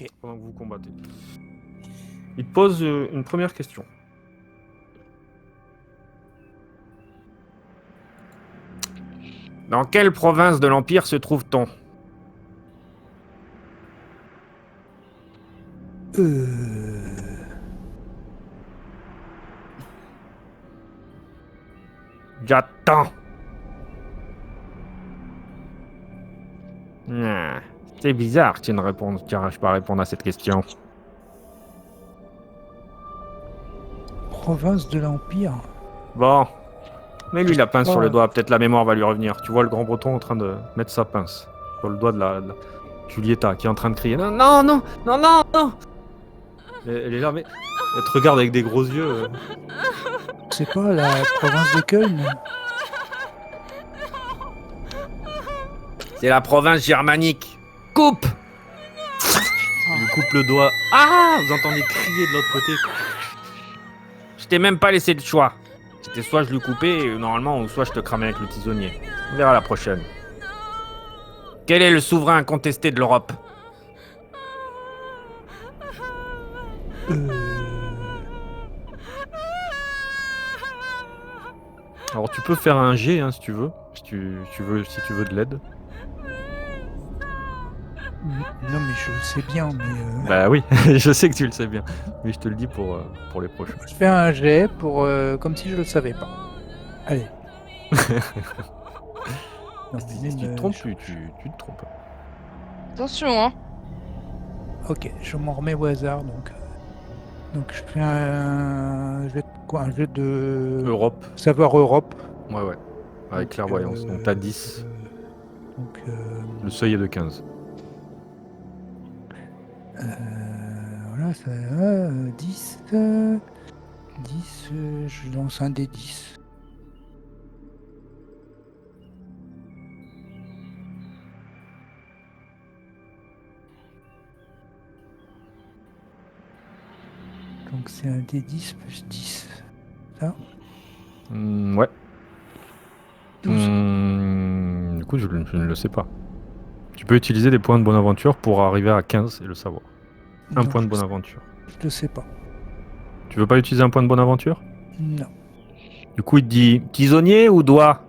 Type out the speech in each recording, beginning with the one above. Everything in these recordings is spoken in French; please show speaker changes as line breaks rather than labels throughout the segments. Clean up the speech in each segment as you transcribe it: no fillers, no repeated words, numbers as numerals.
Ok.
Pendant que vous combattez. Il te pose une première question. Dans quelle province de l'Empire se trouve-t-on? J'attends. C'est bizarre que tu n'arrives pas à répondre à cette question.
Province de l'Empire.
Bon. Mais lui,
Je
la
sais
pince
pas.
sur le doigt, peut-être la mémoire va lui revenir. Tu vois le grand breton en train de mettre sa pince sur le doigt de la Julieta qui est en train de crier. Non, non, non, non, non, non. Elle est là, mais elle te regarde avec des gros yeux.
C'est pas la province de Köln.
C'est la province germanique. Coupe. Il lui coupe le doigt. Ah, vous entendez crier de l'autre côté. Je t'ai même pas laissé le choix. C'était soit je lui coupais, normalement, ou soit je te cramais avec le tisonnier. On verra la prochaine. Quel est le souverain incontesté de l'Europe? Alors tu peux faire un G hein, si tu veux. Si tu veux de l'aide.
Non, mais je le sais bien. Mais
Bah oui, je sais que tu le sais bien. Mais je te le dis pour les prochains.
je fais un jet pour comme si je le savais pas. Allez. Non,
Si tu te trompes, tu te trompes.
Attention, hein.
Ok, je m'en remets au hasard donc. Donc je fais un jet de quoi? Un jet de
Europe.
savoir Europe.
Ouais. Avec
Donc,
clairvoyance. Donc t'as 10.
Donc
Le seuil est de 15.
voilà, ça 10. 10, je lance un des 10. Donc c'est un des 10 plus 10. Ça
Ouais.
12.
Du coup, je ne le sais pas. Tu peux utiliser des points de bonne aventure pour arriver à 15 et le savoir. Un
Non,
point de
je
bonne
sais-
aventure.
Je le sais pas.
Tu veux pas utiliser un point de bonne aventure?
Non.
Du coup, il te dit tisonnier ou doigt?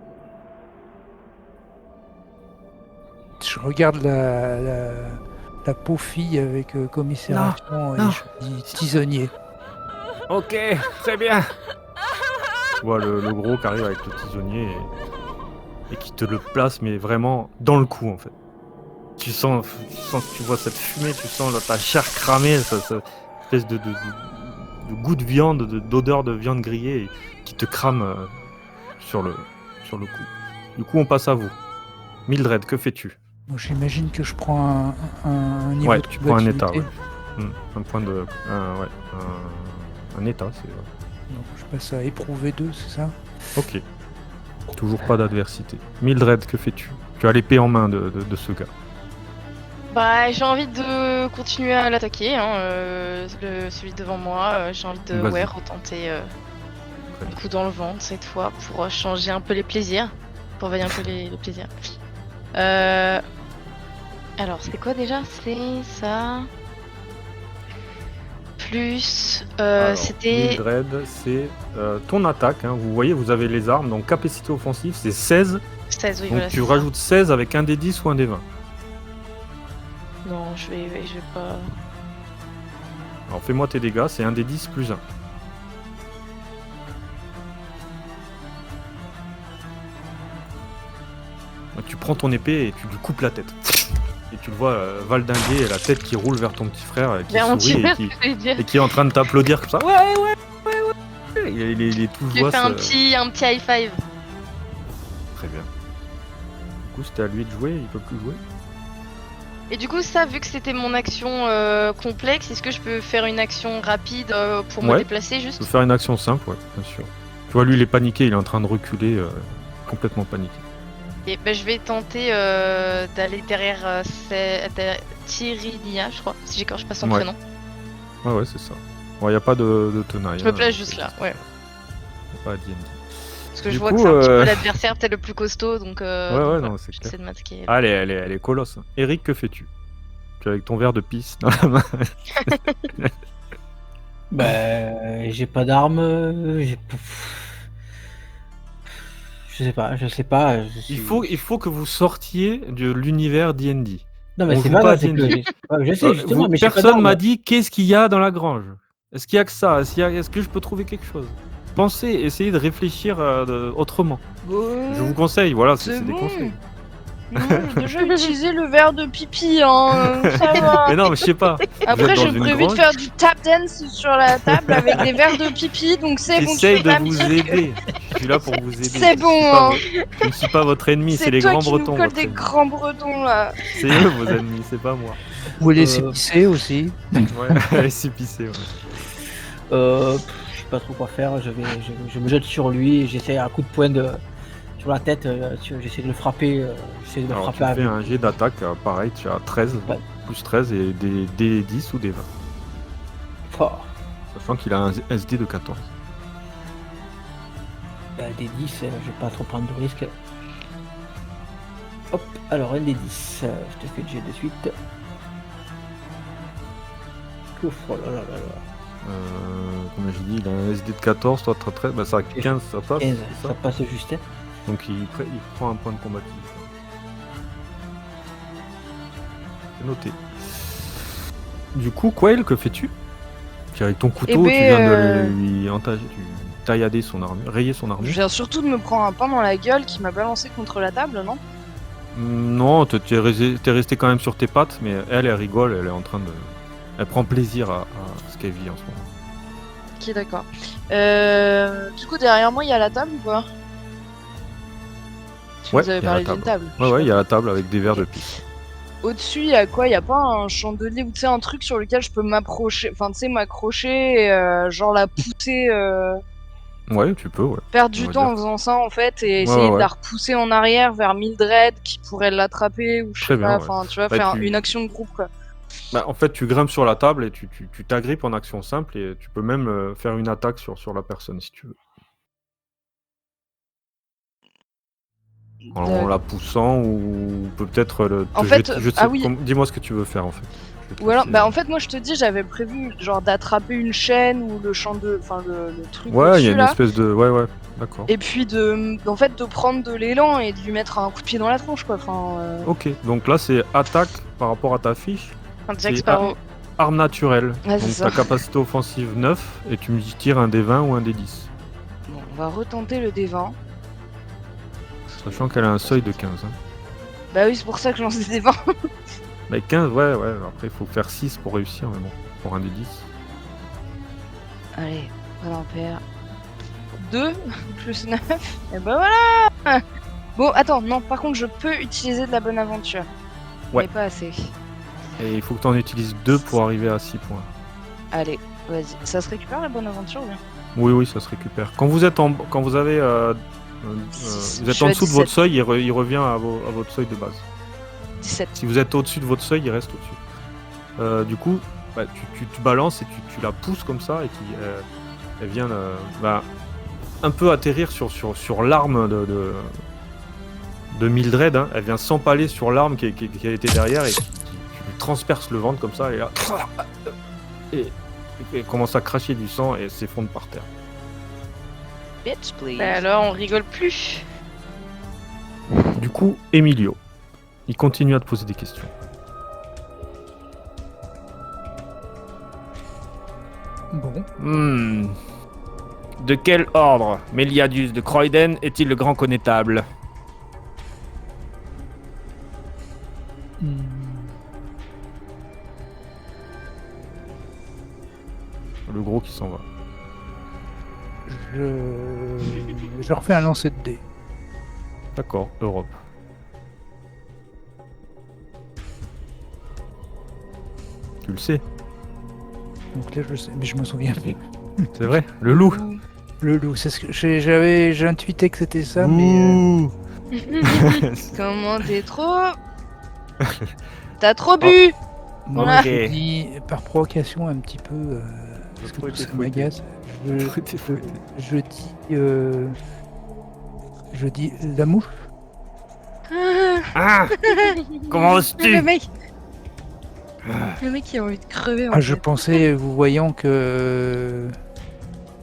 Je regarde la pauvre fille avec commisération et
non.
je dis tisonnier.
Ok, très bien. Tu vois le gros qui arrive avec le tisonnier et qui te le place, mais vraiment dans le cou en fait. Tu sens que tu vois cette fumée, tu sens ta chair cramée, cette espèce de goût de viande, d'odeur de viande grillée qui te crame sur le cou. Du coup, on passe à vous. Mildred, que fais-tu?
Bon, j'imagine que je prends un niveau
Ouais,
de
tu prends un état,
combativité.
ouais. Un point de... un état, c'est...
Donc je passe à éprouver 2, c'est ça?
Ok. Toujours pas d'adversité. Mildred, que fais-tu? Tu as l'épée en main de ce gars.
Bah, j'ai envie de continuer à l'attaquer, hein, celui devant moi. J'ai envie de
Vas-y.
retenter
Très
un
bien.
coup dans le ventre cette fois pour changer un peu les plaisirs. Pour varier un peu les plaisirs. Alors, c'est quoi déjà? C'est ça. Plus.
Alors,
C'était.
Mildred, c'est ton attaque. Hein. Vous voyez, vous avez les armes. Donc, capacité offensive, c'est 16.
16, oui,
Donc,
voilà.
tu
c'est ça.
rajoutes 16 avec un des 10 ou un des 20.
Non, je vais pas.
Alors, fais-moi tes dégâts. C'est un des 10 plus 1. Donc, tu prends ton épée et tu lui coupes la tête. Et tu le vois valdinguer, la tête qui roule vers ton petit frère, qui
Vers mon
sourit
petit frère,
et qui est en train de t'applaudir comme ça. Ouais. Il est tout
je lui
joie.
fais un petit high five.
Très bien. Du coup, c'était à lui de jouer, il peut plus jouer.
Et du coup, ça, vu que c'était mon action complexe, est-ce que je peux faire une action rapide pour me
Ouais.
déplacer
Tu
juste?
peux faire une action simple, ouais, bien sûr. Tu vois, lui, il est paniqué, il est en train de reculer, complètement paniqué.
Et ben, je vais tenter d'aller derrière Tyrinia, je crois, si j'écorche pas son
Ouais.
prénom.
Ouais, c'est ça. Bon, il n'y a pas de tenaille.
Je me place juste là, ouais.
Y a pas à D&D.
Parce que
Du
je vois
coup,
que c'est un petit peu l'adversaire peut-être le plus costaud, donc,
ouais,
voilà,
non, c'est clair.
j'essaie de masquer.
Ah, elle est colosse. Eric, que fais-tu? Tu es avec ton verre de pisse dans la main.
J'ai pas d'armes. Je sais pas.
Il faut que vous sortiez de l'univers D&D.
Non, mais
On
c'est
joue
pas
pas à
grave, c'est
D&D.
que. Je sais, justement, mais j'ai pas
Personne
d'armes.
m'a dit qu'est-ce qu'il y a dans la grange. Est-ce qu'il y a que ça? Est-ce que je peux trouver quelque chose? Pensez, essayez de réfléchir autrement. Je vous conseille, voilà, c'est des conseils.
Non, j'ai déjà utilisé le verre de pipi, hein, ça va.
Mais non, mais je sais pas.
Après,
êtes dans
j'ai
une
prévu de
grange.
faire du tap dance sur la table avec des verres de pipi, donc c'est bon, tu
J'essaye
peux
de
pas
vous
me dire
aider. Je suis là pour vous aider.
C'est bon, hein.
Je ne suis pas votre ennemi, c'est les
toi
grands
qui
bretons.
nous colle
votre
des
ennemi.
grands bretons, là.
C'est eux vos ennemis, c'est pas moi.
Vous laissez pisser aussi.
Ouais, c'est pissé. Ouais.
Je sais pas trop quoi faire. Je me jette sur lui. J'essaie un coup de poing sur la tête. J'essaie de le frapper. J'essaie de le
Alors,
frapper
tu
avec.
fais un jet d'attaque, pareil, tu as 13,
Ouais.
plus 13 et des 10 ou des 20.
Fort.
Sachant qu'il a un SD de 14.
Des 10, je vais pas trop prendre de risques. Hop, alors un des 10. Je te fais le jet de suite. Ouf, oh là là là là.
Comme j'ai dit, il a un SD de 14, toi 13, bah ça a 15, ça passe.
15,
c'est
ça
ça
passe juste. Hein.
Donc il prend un point de combatif. C'est noté. Du coup, Quail, que fais-tu? Avec ton couteau,
Eh ben,
tu viens de lui entailler, tu taillader son armure, rayer son
Je
armure.
viens surtout de me prendre un pain dans la gueule qui m'a balancé contre la table, non?
Non, t'es resté quand même sur tes pattes, mais elle rigole, elle est en train de... Elle prend plaisir à ce qu'elle vit en ce moment.
Ok, d'accord. Du coup, derrière moi, il y a la table ou pas? Tu
Ouais,
nous avais
il y a
parlé
la
d'une table.
Ouais, il y a la table avec des verres de pisse.
Au-dessus, il y a quoi? Il y a pas un chandelier ou tu sais, un truc sur lequel je peux m'approcher, enfin, tu sais, m'accrocher et genre la pousser,
Ouais, tu peux, ouais.
perdre
On
du
va
temps
dire.
en faisant ça en fait et
Ouais,
essayer de
ouais.
la repousser en arrière vers Mildred qui pourrait l'attraper ou je
Très
sais pas,
bien, ouais.
enfin, tu vois,
Bah,
faire
tu-
une action de groupe quoi.
Bah, en fait, tu grimpes sur la table et tu t'agrippes en action simple et tu peux même faire une attaque sur la personne si tu veux. En la poussant ou peut-être
En fait, ah oui.
Dis-moi ce que tu veux faire en fait. Je vais te
Ou alors,
laisser-
bah en fait, moi je te dis, j'avais prévu genre d'attraper une chaîne ou le enfin le truc
Ouais, il y
au-dessus
a une
là.
espèce de... Ouais, d'accord.
Et puis en fait, de prendre de l'élan et de lui mettre un coup de pied dans la tronche quoi. Enfin,
Ok, donc là c'est attaque par rapport à ta fiche.
un Jack
c'est
Sparrow.
Arme naturelle.
Ouais, c'est
Donc
ça.
ta capacité offensive 9 et tu me tires un des 20 ou un des 10.
Bon, on va retenter le D20.
Sachant qu'elle a un seuil de 15. Hein.
Bah oui, c'est pour ça que je lance des D20.
Mais 15, ouais, après il faut faire 6 pour réussir, mais bon, pour un des 10.
Allez, pas d'impair. 2 plus 9. Et bah voilà. Bon, attends, non, par contre, je peux utiliser de la bonne aventure.
Ouais.
Mais pas assez.
Et il faut que tu en utilises 2 pour arriver à 6 points.
Allez, vas-y. Ça se récupère la bonne aventure ou bien?
Oui, ça se récupère. Quand vous êtes quand vous avez...
Six.
vous
Je
êtes
suis
en
à
dessous de votre
17.
seuil, il revient à votre seuil de base.
17.
Si vous êtes au-dessus de votre seuil, il reste au-dessus. Du coup, bah, tu balances et tu la pousses comme ça et elle vient un peu atterrir sur l'arme de Mildred. Hein. Elle vient s'empaler sur l'arme qui a été derrière et qui lui transperce le ventre comme ça et là, et commence à cracher du sang et s'effondre par terre.
Bitch, please. Bah alors, on rigole plus.
Du coup, Emilio, il continue à te poser des questions.
Bon.
De quel ordre Méliadius de Croyden est-il le grand connétable?
Hmm.
Le gros qui s'en va.
Je refais un lancer de dés.
D'accord, Europe. Tu le sais,
Donc là, je sais, mais je me souviens plus.
c'est vrai. Le loup.
Le loup, c'est ce que j'ai intuité que c'était ça, mais
Comment t'es trop. T'as trop bu.
moi
Voilà.
je dis par provocation un petit peu parce
trop
que
été
ça
fouetté.
m'agace.
T'es fouetté.
Je dis la mouche.
Ah Comment
Le
oses-tu
mec. Le mec qui a envie de crever en
Ah, je
fait.
pensais, vous voyant que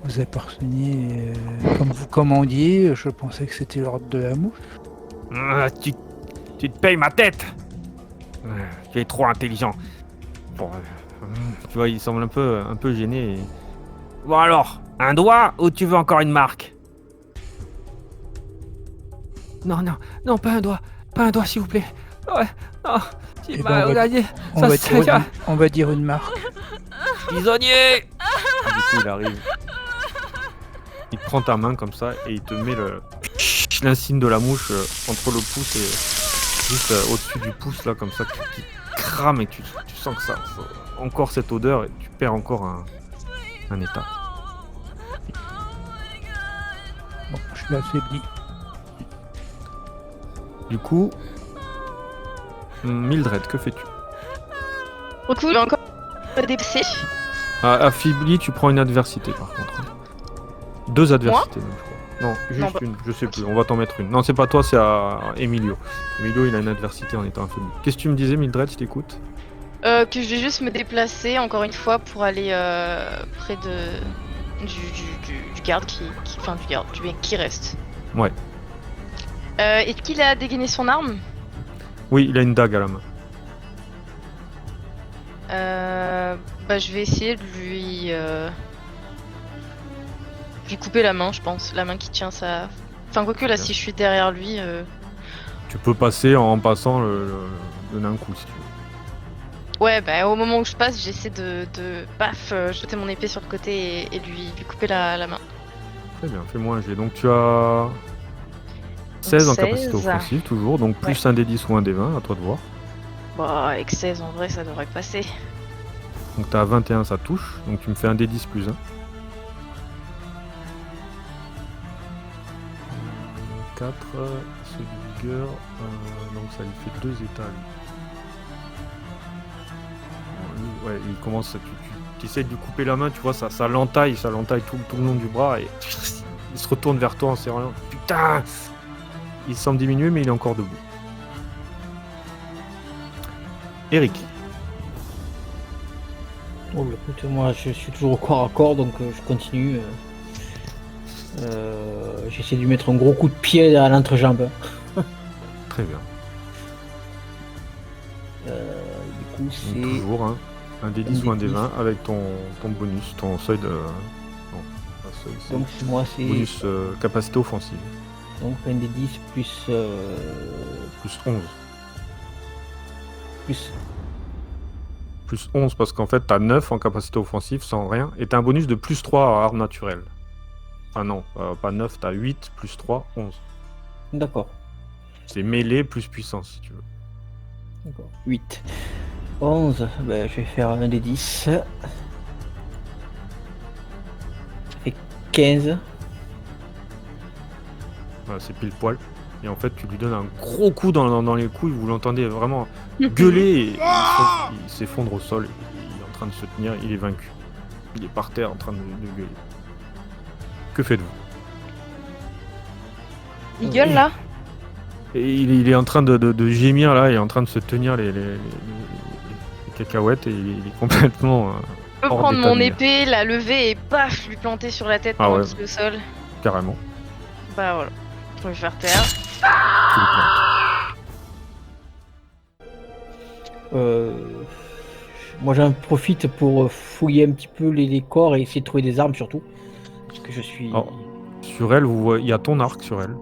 vous apparteniez, comme vous commandiez, je pensais que c'était l'ordre de la mouche.
Tu te payes ma tête. Tu es trop intelligent. Bon, tu vois, il semble un peu gêné. Bon alors, un doigt ou tu veux encore une marque? Non, non, non, pas un doigt s'il vous plaît. Ouais, non,
Eh ben, on va dire une marque.
Prisonnier. Du coup, il arrive. Il te prend ta main comme ça et il te met l'insigne de la mouche entre le pouce et juste au-dessus du pouce là comme ça qui crame et tu sens que ça encore cette odeur et tu perds encore un état.
Bon, je suis affaibli.
Du coup, Mildred, que fais-tu?
Du coup, il va encore déplacer.
Affaibli, tu prends une adversité par contre. 2 adversités même, je crois. Non, juste
bah,
une, je sais plus, on va t'en mettre une. Non, c'est pas toi, c'est à Emilio. Emilio, il a une adversité en étant affaibli. Qu'est-ce que tu me disais, Mildred, je t'écoute?
Que je vais juste me déplacer encore une fois pour aller près du garde enfin du mec qui reste.
Ouais.
Est-ce qu'il a dégainé son arme?
Oui, il a une dague à la main.
Je vais essayer de lui couper la main, je pense. La main qui tient sa... Enfin, quoique là,
Bien.
si je suis derrière lui...
Tu peux passer en passant donner un coup si tu veux.
Ouais, au moment où je passe, j'essaie de paf, jeter mon épée sur le côté et lui couper la main.
Très bien, fais-moi un jet. Donc tu as 16 en capacité
16.
offensive toujours, donc plus un des 10 ou un des 20, à toi de voir.
Bah, avec 16 en vrai, ça devrait passer.
Donc t'as 21, ça touche, donc tu me fais un des 10 plus 1. 4, c'est du vigueur, donc ça lui fait 2 états. Lui. Ouais, il commence, tu essaies de lui couper la main, tu vois, ça l'entaille tout le long du bras et il se retourne vers toi en serrant. Putain! Il semble diminuer, mais il est encore debout. Eric.
Oh, bah, écoute, moi je suis toujours au corps à corps, donc je continue. J'essaie de lui mettre un gros coup de pied à l'entrejambe.
Très bien.
Du coup,
Donc,
c'est
toujours hein, un des 10 ou un des 20 avec ton bonus, ton seuil de. Non, pas seuil, c'est
donc moi c'est
bonus capacité offensive.
donc un des 10 plus
Plus 11.
plus
Plus 11 parce qu'en fait t'as 9 en capacité offensive sans rien. Et t'as un bonus de plus 3 à arme naturelle. Ah non, pas 9, t'as 8 plus 3, 11.
D'accord.
C'est mêlée plus puissance si tu veux.
D'accord. 8. 11, je vais faire un des 10. Ça fait 15.
Voilà, c'est pile poil. Et en fait tu lui donnes un gros coup dans les couilles, vous l'entendez vraiment gueuler et il s'effondre au sol. Il est en train de se tenir, il est vaincu. Il est par terre en train de gueuler. Que faites-vous?
Il gueule là?
Et il est en train de gémir là, il est en train de se tenir les cacahuètes et il est complètement
Je peux
hors
prendre
d'état
mon
de nuire.
épée, la lever et paf, lui planter sur la tête
Ah
pendant
ouais.
qu'il est au sol.
Carrément.
Bah voilà. Pour lui faire taire.
Tu le plantes.
Moi j'en profite pour fouiller un petit peu les corps et essayer de trouver des armes surtout. Parce que je suis.
Oh. Sur elle, il y a ton arc sur elle.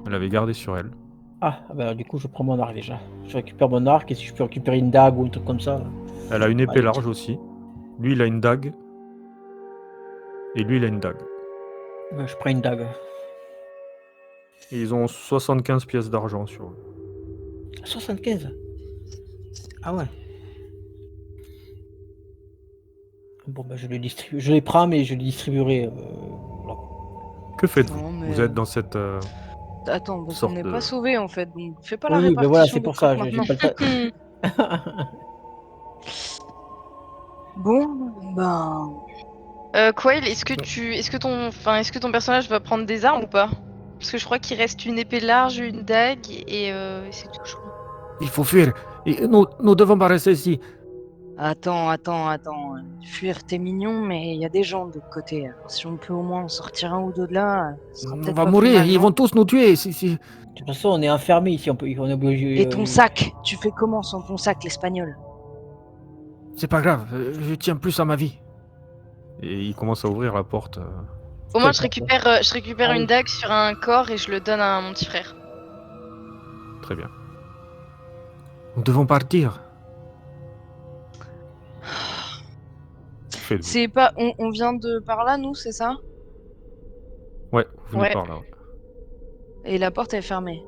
Elle avait gardé sur elle.
Ah, du coup je prends mon arc déjà. Je récupère mon arc et si je peux récupérer une dague ou un truc comme ça.
Elle a une épée
Ouais.
large aussi. Lui, il a une dague. Et lui, il a une dague.
Je prends une dague.
Et ils ont 75 pièces d'argent sur eux.
75. Ah ouais. Bon je les distribue. Je les prends mais je les distribuerai. Voilà.
Que faites-vous?
Non, mais-
Vous êtes dans cette...
Attends, parce
sorte
qu'on n'est
de-
pas sauvés en fait, donc fais pas la
Oui,
répartition.
voilà, c'est
des
pour ça.
corps
J'ai
maintenant.
pas le temps.
Bon, ben.
Quail, est-ce que ton personnage va prendre des armes ou pas? Parce que je crois qu'il reste une épée large, une dague et c'est tout, je crois.
Il faut fuir. Nous devons pas rester ici.
Attends. Fuir, t'es mignon, mais il y a des gens de l'autre côté. Alors, si on peut au moins en sortir un ou deux de là, ce sera
On
peut-être
va
pas
mourir,
plus mal,
ils
non
vont tous nous tuer.
De toute façon, on est enfermé ici, on est obligé.
Et ton sac, tu fais comment sans ton sac, l'espagnol?
C'est pas grave, je tiens plus à ma vie.
Et il commence à ouvrir la porte.
Au moins,
Quelle
je récupère
Ah
une
oui.
dague sur un corps et je le donne à mon petit frère.
Très bien.
Nous devons partir.
Faites-vous.
C'est pas. On vient de par là, nous, c'est ça?
Ouais, vous venez
Ouais.
par là. Ouais.
Et la porte est fermée.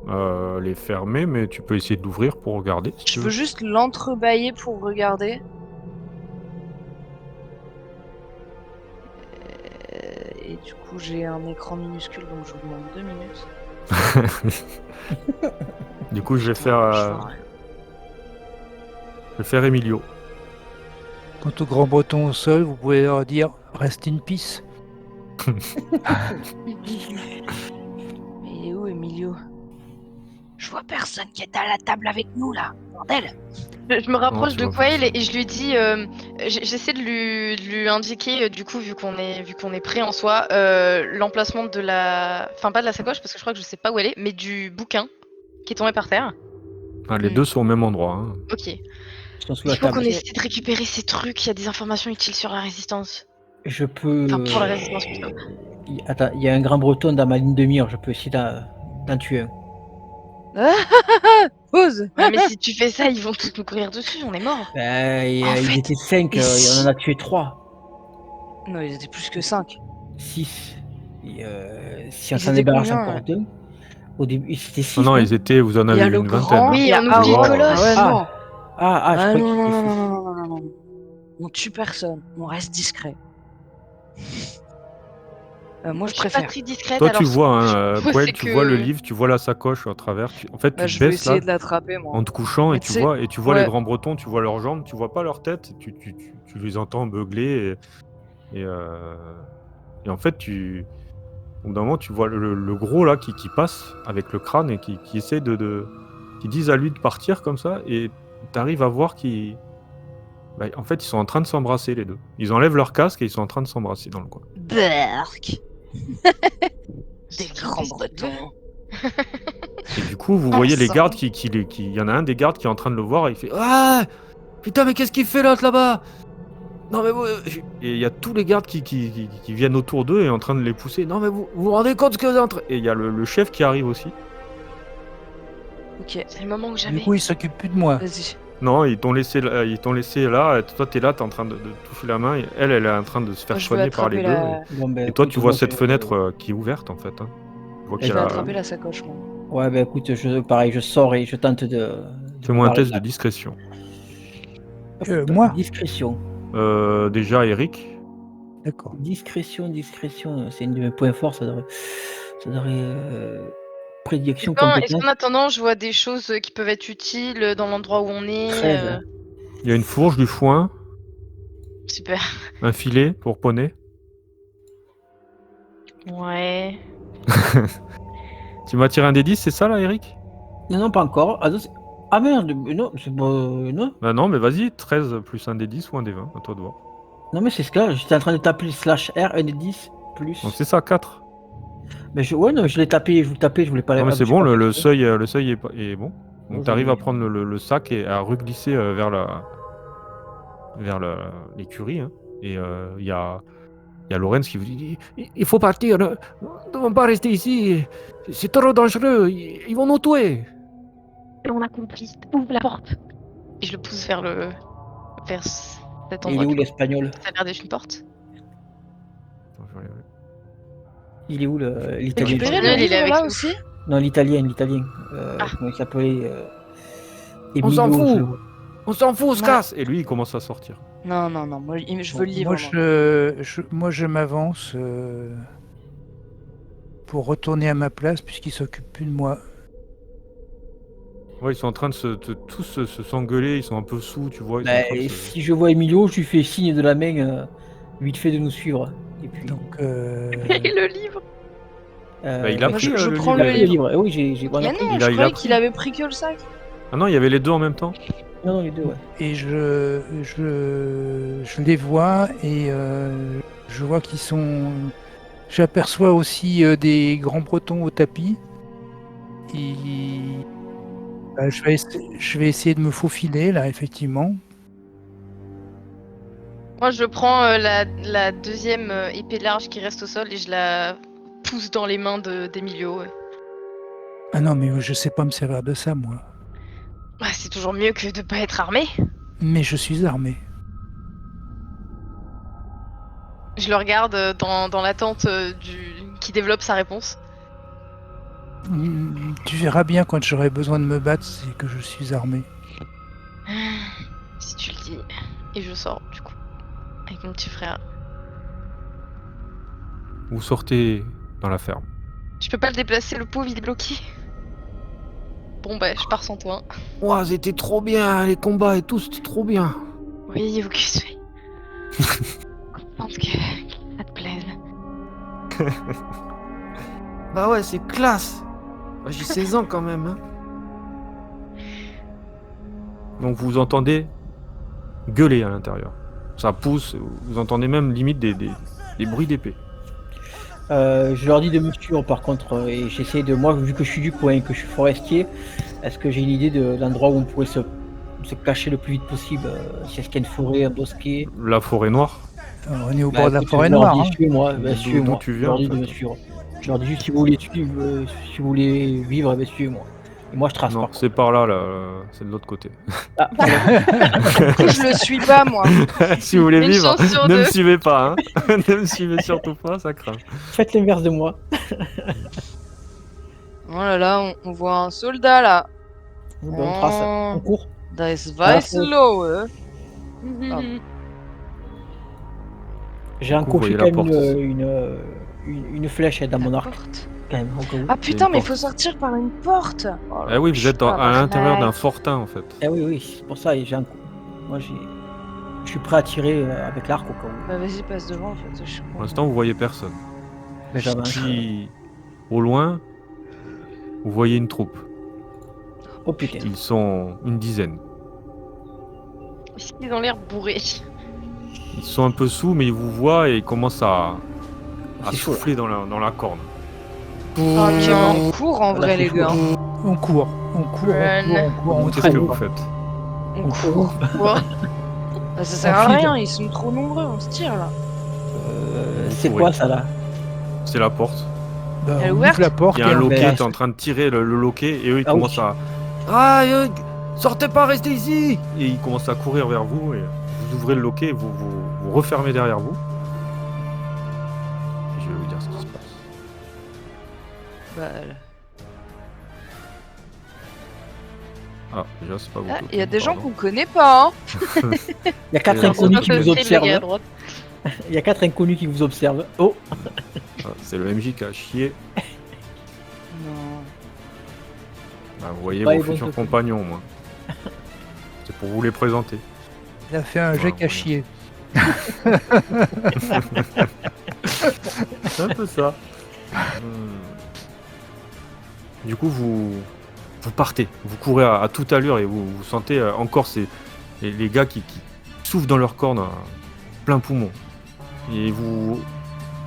Elle est fermée, mais tu peux essayer de l'ouvrir pour regarder si tu
Je
veux.
peux juste l'entrebâiller pour regarder. Et du coup, j'ai un écran minuscule, donc je vous demande 2 minutes.
Du coup, je vais faire,
Je vois rien.
Emilio.
Quant aux grands bretons au sol, vous pouvez leur dire rest in peace.
Mais il est où, Emilio? Je vois personne qui est à la table avec nous, là. Bordel!
Je me rapproche
tu
de
vois
Quail
personne.
et je lui dis, j'essaie de lui indiquer, du coup, vu qu'on est prêt en soi, l'emplacement de la, enfin pas de la sacoche parce que je crois que je sais pas où elle est, mais du bouquin qui est tombé par terre.
Ah, les deux sont au même endroit. Hein.
Ok.
Ils sont sous la
Il faut qu'on
table.
essaie de récupérer ces trucs. Il y a des informations utiles sur la résistance.
Je peux.
Enfin, pour la résistance plutôt.
Attends, il y a un grand breton dans ma ligne de mire, je peux essayer d'en tuer un.
Pause!
Ouais, mais si tu fais ça, ils vont tous nous courir dessus. On est mort.
Ils
fait,
étaient 5,
et
on
si-
en a tué 3.
Non, ils étaient plus que 5.
6. Si on
Ils
s'en
étaient
débarrasse
combien,
encore 2. Au début, c'était 6.
Non, non, ils étaient. Vous en
Il y
avez
a
eu
le
une
grand.
vingtaine. hein.
Oui,
il y a
on oublie
Aaron.
Colosse.
Ah ouais, non.
Je
Ah
crois
non,
qu'il
non,
était
non,
six.
non, non, non, non, non. On tue personne. On reste discret. Moi, je
suis pas
préfère.
très discrète.
Toi,
alors
tu
ce
vois,
que je
hein,
propose,
Quail,
c'est
tu
que-
vois le livre, tu vois la sacoche à travers. En fait,
Bah,
tu
je
te
vais
baisses là,
essayer de l'attraper, moi.
en te couchant,
Mais
et
tu
tu
sais-
vois, les
ouais.
grands bretons, tu vois leurs jambes, tu vois pas leur tête, tu les entends beugler. Et en fait, au bout d'un moment, tu vois le gros là qui passe avec le crâne et qui essaie qui disent à lui de partir comme ça, et t'arrives à voir qu'ils. Bah, en fait, ils sont en train de s'embrasser les deux. Ils enlèvent leur casque et ils sont en train de s'embrasser dans le coin.
Berk. Des
Ce
grands
qu'ils
bretons.
Et du coup, vous voyez les
Ensemble.
gardes il y en a un des gardes qui est en train de le voir et il fait ah putain, mais qu'est-ce qu'il fait l'autre là-bas? Non mais vous. Et il y a tous les gardes qui viennent autour d'eux et en train de les pousser. Non mais vous rendez compte ce que vous êtes en train. Et il y a le chef qui arrive aussi.
Ok,
C'est le moment que
Du
j'avais.
coup, ils s'occupent plus de moi.
vas-y.
Non, ils t'ont laissé là. Toi, t'es là, t'es en train de toucher la main. Et elle est en train de se faire
Moi, je veux
soigner par les
attraper
deux.
la...
Bon, ben,
Et toi,
écoute,
tu vois
moi,
cette
je-
fenêtre qui est ouverte en fait. Hein. Tu vois
Et
qu'il y
Je vais
a
attraper la sacoche, moi.
Ouais, ben écoute, pareil, je sors et je tente de.
Fais-moi un
parler
test de
là.
discrétion.
Moi
Discrétion.
Déjà, Eric.
D'accord.
Discrétion, c'est une de mes points forts, ça devrait. Prédiction,
Est-ce
compétence.
qu'en attendant, je vois des choses qui peuvent être utiles dans l'endroit où on est
13.
Il y a une fourche, du foin,
Super.
un filet pour poney.
Ouais.
Tu m'as tiré un des 10, c'est ça là, Eric?
Non, pas encore. Ah merde, non, c'est pas. Non.
Bah non, mais vas-y, 13 plus un des 10 ou un des 20, à toi de voir.
Non, mais c'est ce que j'étais en train de taper le /R, un des 10 plus.
Donc c'est ça, 4.
Mais ouais, non, je l'ai tapé, je voulais taper, je voulais pas.
Non mais
ah,
c'est
je
bon,
sais pas
le
fait.
seuil est bon. Donc
Ouais,
t'arrives à
oui.
prendre le sac et à reglisser vers l'écurie. Hein. Et il y a Lorenz qui vous dit il faut partir, nous ne devons pas rester ici, c'est trop dangereux, ils vont nous tuer.
On a compris. Ouvre la porte. Et je le pousse vers cet
Et il
endroit.
est où l'espagnol?
Ça a l'air d'être une porte.
Attends, je vais regarder.
Il est où l'italien?
Récupérer
Espagnol,
le
il est
livre,
avec
là,
nous.
aussi?
Non, l'italien.
Ah.
Comment il s'appelait
On s'en
Emilio,
fout. On s'en fout, on se
Ouais.
casse.
Et lui il commence à sortir.
Non, moi, je veux le livre.
Moi, je m'avance pour retourner à ma place puisqu'ils s'occupent plus de moi.
Ouais, ils sont en train de tous s'engueuler, ils sont un peu sous, tu vois. Ils sont en
Bah,
train de se-
si je vois Emilio, je lui fais signe de la main, vite fait de nous suivre. Et puis,
Donc,
Et le livre.
Bah, il a
Moi,
pris
je
le
prends
livre.
le
le livre. Eh oui, j'ai
Mais non,
Il
je
a
croyais
pris.
qu'il avait pris que le sac.
Ah non, il y avait les deux en même temps.
Non, les deux, ouais.
et je les vois et je vois qu'ils sont. J'aperçois aussi des grands bretons au tapis. Et je vais essayer de me faufiler là, effectivement.
Moi, je prends la deuxième épée large qui reste au sol et je la pousse dans les mains d'Emilio. Ouais.
Ah non, mais je sais pas me servir de ça, moi.
Bah, c'est toujours mieux que de pas être armé.
Mais je suis armé.
Je le regarde dans l'attente qui développe sa réponse.
Tu verras bien quand j'aurai besoin de me battre, c'est que je suis armé.
Si tu le dis. Et je sors, du coup, avec mon petit frère.
Vous sortez dans la ferme.
Je peux pas le déplacer, le pauvre, il est bloqué. Bon, bah, je pars sans toi.
Ouah, c'était trop bien, les combats et tout, c'était trop bien.
Oui, Auguste, oui. Contente que ça te plaise.
Bah ouais, c'est classe. Bah, j'ai 16 ans quand même. Hein.
Donc vous entendez gueuler à l'intérieur. Ça pousse, vous entendez même limite des bruits d'épée.
Je leur dis de me suivre par contre, et j'essaie de, moi vu que je suis du coin, que je suis forestier, est-ce que j'ai une idée de l'endroit où on pourrait se cacher le plus vite possible, si est-ce qu'il y a une forêt, un bosquet.
La forêt noire.
On est au
Bah,
bord de la
écoute,
forêt
je leur
noire.
dis,
Hein.
suivez-moi,
D'où
suivez-moi.
tu
Je
viens,
leur
en
dis de
fait.
me suivre. Je leur dis juste si vous voulez suivre, si vous voulez vivre, ben suivez-moi. Et moi je trace
Non,
par
c'est par là, c'est de l'autre côté.
Ah, pardon.
Du coup, je le suis pas, moi.
Si vous voulez
Une
vivre,
chance sur
ne me
deux.
suivez pas. Hein. Ne me suivez surtout pas, ça craint.
Faites l'inverse de moi.
Oh là là, on voit un soldat là.
Ben, on trace, on
Oh,
court.
das
Ah,
weiß slow, hein.
J'ai
Du coup,
encoché
vous
quand
voyez
même
la
une flèche dans mon
La
arc.
porte.
Quand même, au cas où.
Ah putain,
une
mais
porte.
faut sortir par une porte. Oh là
Eh oui, vous êtes
putain,
à l'intérieur d'un
arnaque.
fortin en fait.
Eh oui, oui, c'est pour ça. Et moi je suis prêt à tirer avec l'arc au cas où.
Bah vas-y, passe devant en fait. Je suis
Pour l'instant, vous voyez personne.
Mais j'avais un
Puis, au loin, vous voyez une troupe.
Oh putain.
Ils sont une dizaine.
Est-ce qu'ils ont l'air bourrés?
Ils sont un peu sous, mais ils vous voient et ils commencent à
C'est chaud, là.
souffler dans la corne.
Oh, ok, bah, on court en
Là,
vrai,
c'est
les
chaud.
gars.
On court, on court,
Run.
on court, on
Qu'est-ce que
traîne.
vous faites?
On court.
Quoi?
Bah, ça sert à
file.
rien, ils sont trop nombreux, on se tire là.
C'est
courez.
quoi ça là?
C'est la porte.
Bah,
Elle est
on
ouverte
ouvre la porte
Il y a un
et on
loquet,
mais-
t'es en train de tirer le loquet et eux ils
Ah,
commencent
oui.
à.
Ah, sortez pas, restez ici.
Et ils commencent à courir vers vous et vous ouvrez le loquet et vous refermez derrière vous. Et je vais vous dire ce qui se passe.
Bah,
Ah, déjà c'est pas vous.
il y a des gens qu'on connaît pas, hein.
Il y a 4
Et
inconnus
on
qui
peut
vous
faire
observent.
à
hein.
droite.
Il y a 4 inconnus qui vous observent. Oh,
C'est le MJ qui a chié.
Non.
Bah, vous voyez
Ouais,
vos
ils vont
futurs
te-
compagnons, moi. C'est pour vous les présenter.
Il a fait un jet
Voilà,
qu'à chier.
C'est un peu ça. Du coup, vous partez, vous courez à toute allure et vous sentez encore les gars qui soufflent dans leur corne à plein poumon. Et vous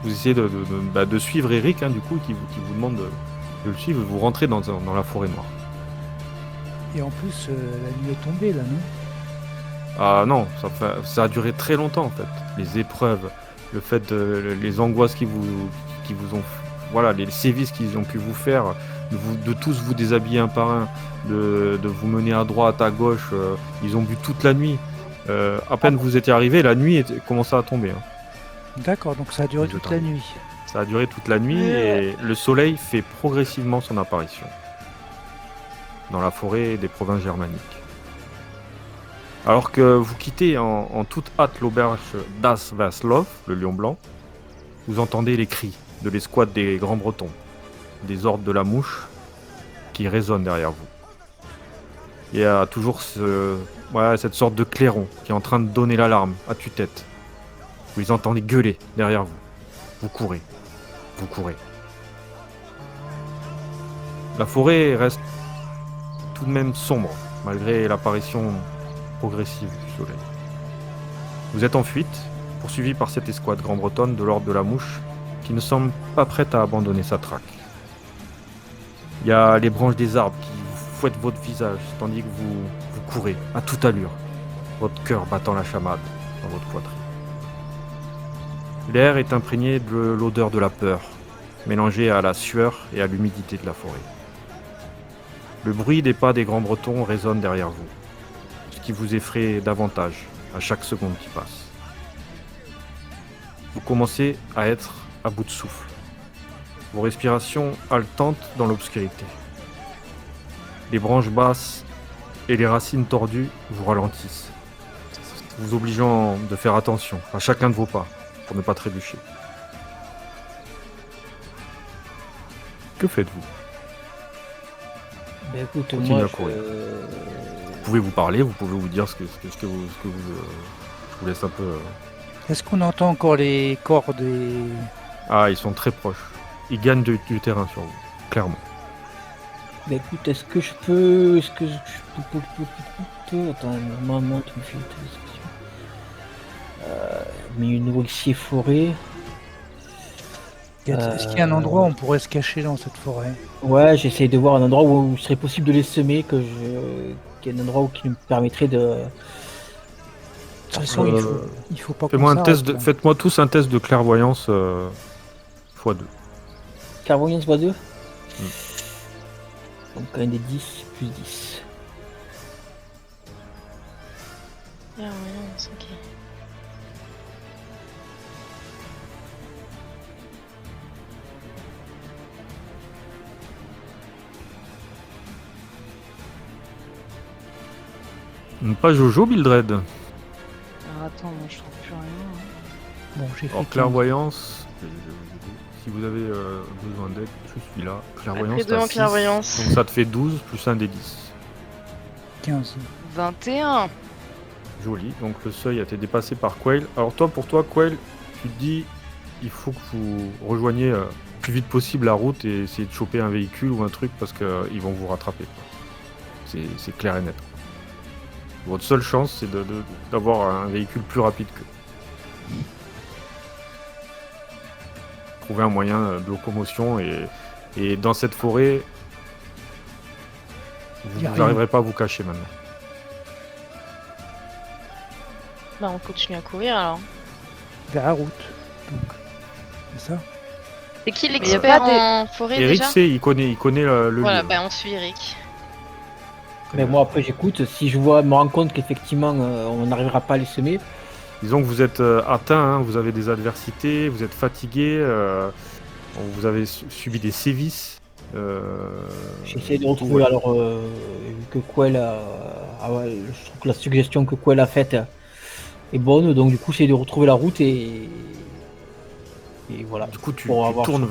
essayez de suivre Eric, hein, du coup, qui vous demande de le suivre. Vous rentrez dans la forêt noire.
Et en plus, la nuit est tombée là, non?
Ah non, ça a duré très longtemps en fait. Les épreuves, le fait les angoisses qui vous ont, voilà, les sévices qu'ils ont pu vous faire, de tous vous déshabiller un par un, de vous mener à droite, à gauche. Ils ont bu toute la nuit. À peine vous étiez arrivé, la nuit commençait à tomber. Hein.
D'accord, donc ça a duré
Je
toute
t'en
la
prie.
nuit.
Ça a duré toute la nuit et le soleil fait progressivement son apparition dans la forêt des provinces germaniques. Alors que vous quittez en toute hâte l'auberge d'As Vaslov, le Lion Blanc, vous entendez les cris de l'escouade des Grands Bretons, des ordres de la Mouche qui résonnent derrière vous. Il y a toujours cette sorte de clairon qui est en train de donner l'alarme à tue-tête. Vous les entendez gueuler derrière vous. Vous courez. Vous courez. La forêt reste tout de même sombre, malgré l'apparition progressive du soleil. Vous êtes en fuite, poursuivi par cette escouade grand-bretonne de l'ordre de la Mouche, qui ne semble pas prête à abandonner sa traque. Il y a les branches des arbres qui vous fouettent votre visage, tandis que vous courez à toute allure, votre cœur battant la chamade dans votre poitrine. L'air est imprégné de l'odeur de la peur, mélangée à la sueur et à l'humidité de la forêt. Le bruit des pas des Grands-Bretons résonne derrière vous, ce qui vous effraie davantage à chaque seconde qui passe. Vous commencez à être à bout de souffle. Vos respirations haletantes dans l'obscurité. Les branches basses et les racines tordues vous ralentissent, vous obligeant de faire attention à chacun de vos pas pour ne pas trébucher. Que faites-vous?
Ben écoute,
Continuez
moi,
à courir. Vous pouvez vous parler, vous pouvez vous dire ce que vous... je vous laisse un peu...
Est-ce qu'on entend encore les corps des...
Ah, ils sont très proches. Ils gagnent du terrain sur vous, clairement.
Ben écoute, est-ce que je peux... Attends, normalement, tu me fais une description. Mais une Wolfier forêt...
Est-ce qu'il y a un endroit où on pourrait se cacher dans cette forêt?
Ouais, j'essaie de voir un endroit où il serait possible de les semer, qu'il y ait un endroit qui me permettrait de...
De toute façon, il faut pas
Faites-moi
qu'on s'arrête, là.
Faites-moi tous un test de clairvoyance x2.
Clairvoyance x2 Donc un des 10 plus 10.
Clairvoyance, ok.
Pas Jojo, Bildred.
Alors attends, moi je trouve plus rien.
Bon, j'ai fait
En
15.
clairvoyance, si vous avez besoin d'aide, je suis là. Clairvoyance,
Après deux
t'as
en
6,
clairvoyance.
donc ça te fait 12 plus un des 10.
15.
21.
Joli, donc le seuil a été dépassé par Quail. Alors pour toi, Quail, tu te dis, il faut que vous rejoigniez le plus vite possible la route et essayer de choper un véhicule ou un truc parce qu'ils vont vous rattraper. C'est clair et net. Votre seule chance, c'est d'avoir un véhicule plus rapide qu'eux. Trouver un moyen de locomotion et dans cette forêt, vous
Y a
n'arriverez pas à vous cacher maintenant.
Bah on continue à courir alors.
Vers la route. Donc, c'est ça.
C'est qui
y a
l'expert
pas
en forêt
Eric
déjà
sait, il connaît le
Voilà,
lieu.
bah on suit Eric.
Mais moi après j'écoute, si je me rends compte qu'effectivement on n'arrivera pas à les semer,
Disons que vous êtes atteint, hein, vous avez des adversités, vous êtes fatigué, vous avez subi des sévices.
j'essaie de retrouver alors vu que Quell je trouve que la suggestion que Quell a faite est bonne, donc du coup j'essaie de retrouver la route et voilà.
Du coup, tu
Pour avoir
tournes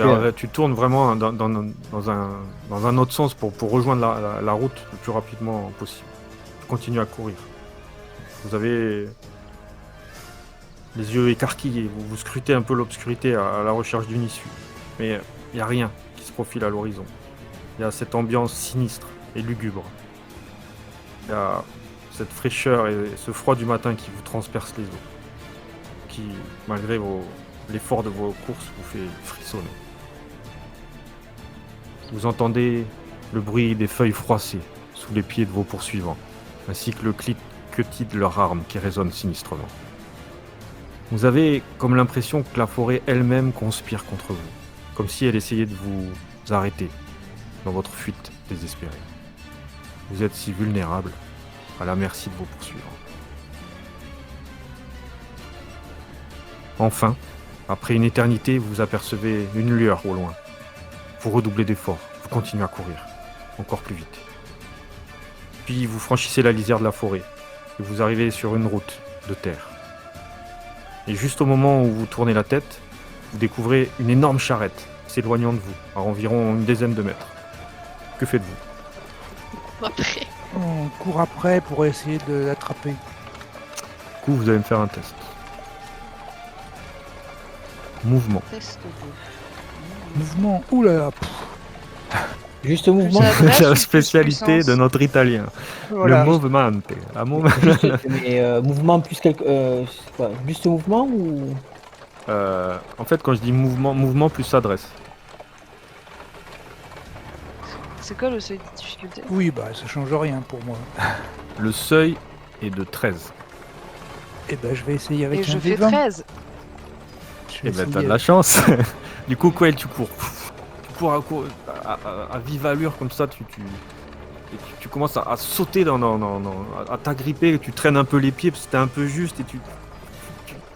vraiment dans un autre sens pour rejoindre la route le plus rapidement possible. Tu continues à courir. Vous avez les yeux écarquillés, vous scrutez un peu l'obscurité à la recherche d'une issue. Mais il n'y a rien qui se profile à l'horizon. Il y a cette ambiance sinistre et lugubre. Il y a cette fraîcheur et ce froid du matin qui vous transperce les os. Qui, malgré l'effort de vos courses, vous fait frissonner. Vous entendez le bruit des feuilles froissées sous les pieds de vos poursuivants, ainsi que le cliquetis de leurs armes qui résonne sinistrement. Vous avez comme l'impression que la forêt elle-même conspire contre vous, comme si elle essayait de vous arrêter dans votre fuite désespérée. Vous êtes si vulnérable, à la merci de vos poursuivants. Enfin, après une éternité, vous apercevez une lueur au loin. Vous redoublez d'efforts, vous continuez à courir, encore plus vite. Puis vous franchissez la lisière de la forêt, et vous arrivez sur une route de terre. Et juste au moment où vous tournez la tête, vous découvrez une énorme charrette s'éloignant de vous, à environ une dizaine de mètres. Que faites-vous?
Après.
On court après pour essayer de l'attraper.
Du coup, vous allez me faire un test. Mouvement.
Test 2.
Mouvement. Ouh là là. Pff.
Juste mouvement.
Ça- Adresse
C'est
ou
la
plus
spécialité
puissance
de notre italien.
Voilà.
Le movement. La
Juste, mais mouvement plus quelque. C'est quoi, juste mouvement ou.
En fait, quand je dis mouvement, mouvement plus adresse.
C'est quoi le seuil de difficulté?
Oui, bah ça change rien pour moi.
Le seuil est de 13.
Et ben je vais essayer avec
Et je
un
fais
D20.
13.
Je vais
Eh ben, t'as
essayer
de la chance. Du coup, Quail, tu cours. Tu cours à vive allure comme ça. Tu commences à sauter, à t'agripper. Tu traînes un peu les pieds parce que t'es un peu juste. Et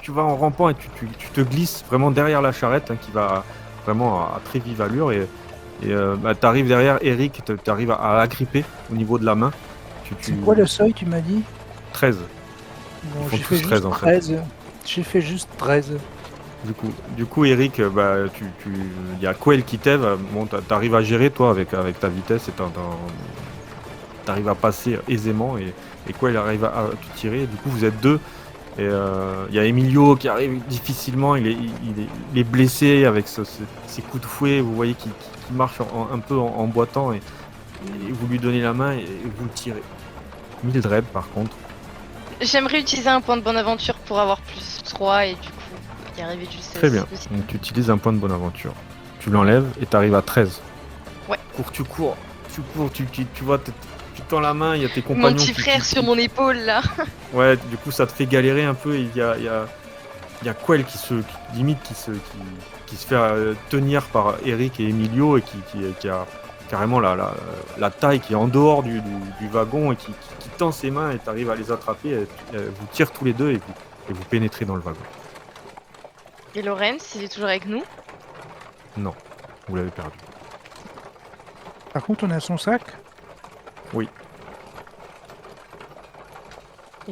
tu vas en rampant et tu te glisses vraiment derrière la charrette qui va vraiment à très vive allure. Et t'arrives derrière Eric. T'arrives à l'agripper au niveau de la main.
C'est quoi le seuil, tu m'as dit?
13.
Bon,
Ils font
j'ai
tous
fait
13,
juste
en fait.
13. J'ai fait juste 13.
Du coup, Eric, il y a Quail qui t'aide. Bon, t'arrives à gérer toi avec ta vitesse et t'arrives à passer aisément et Quail arrive à te tirer. Du coup, vous êtes deux. Et il y a Emilio qui arrive difficilement. Il est blessé avec ses coups de fouet. Vous voyez qu'il marche un peu en boitant et vous lui donnez la main et vous le tirez. Mildred, par contre.
J'aimerais utiliser un point de bonne aventure pour avoir plus 3 et du coup y arriver du 16.
Très bien.
si possible.
Donc, tu utilises un point de bonne aventure. Tu l'enlèves et t'arrives à 13.
Ouais.
Tu cours, tu vois, tu tends la main, il y a tes
Mon
compagnons.
petit frère sur mon épaule là.
Ouais, du coup, ça te fait galérer un peu. Il y a Quell qui se fait tenir par Eric et Emilio et qui a carrément la taille qui est en dehors du wagon et qui tend ses mains et t'arrives à les attraper. Et vous tirez tous les deux et vous pénétrez dans le wagon.
Et Lorenz, il est toujours avec nous.
Non, vous l'avez perdu.
Par contre, on a son sac.
Et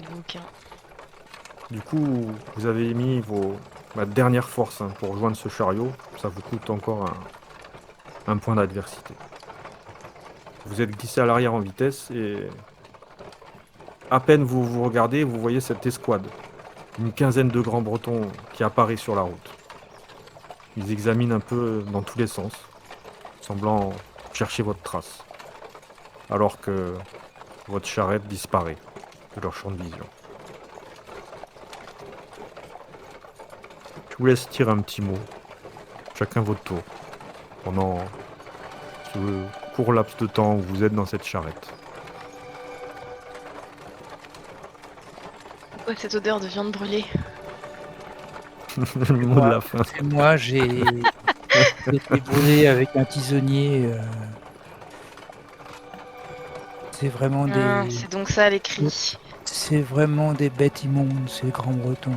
le bouquin.
Du coup, vous avez mis ma dernière force pour rejoindre ce chariot. Ça vous coûte encore un point d'adversité. Vous êtes glissé à l'arrière en vitesse et à peine vous regardez, vous voyez cette escouade. Une quinzaine de grands bretons qui apparaît sur la route. Ils examinent un peu dans tous les sens, semblant chercher votre trace. Alors que votre charrette disparaît de leur champ de vision. Je vous laisse dire un petit mot, chacun votre tour, pendant ce court laps de temps où vous êtes dans cette charrette.
Ouais, cette odeur de viande brûlée.
Le mot de la fin.
Et moi, j'ai été brûlé avec un tisonnier. C'est vraiment
Ah,
des.
c'est donc ça les cris.
C'est vraiment des bêtes immondes, ces grands bretons.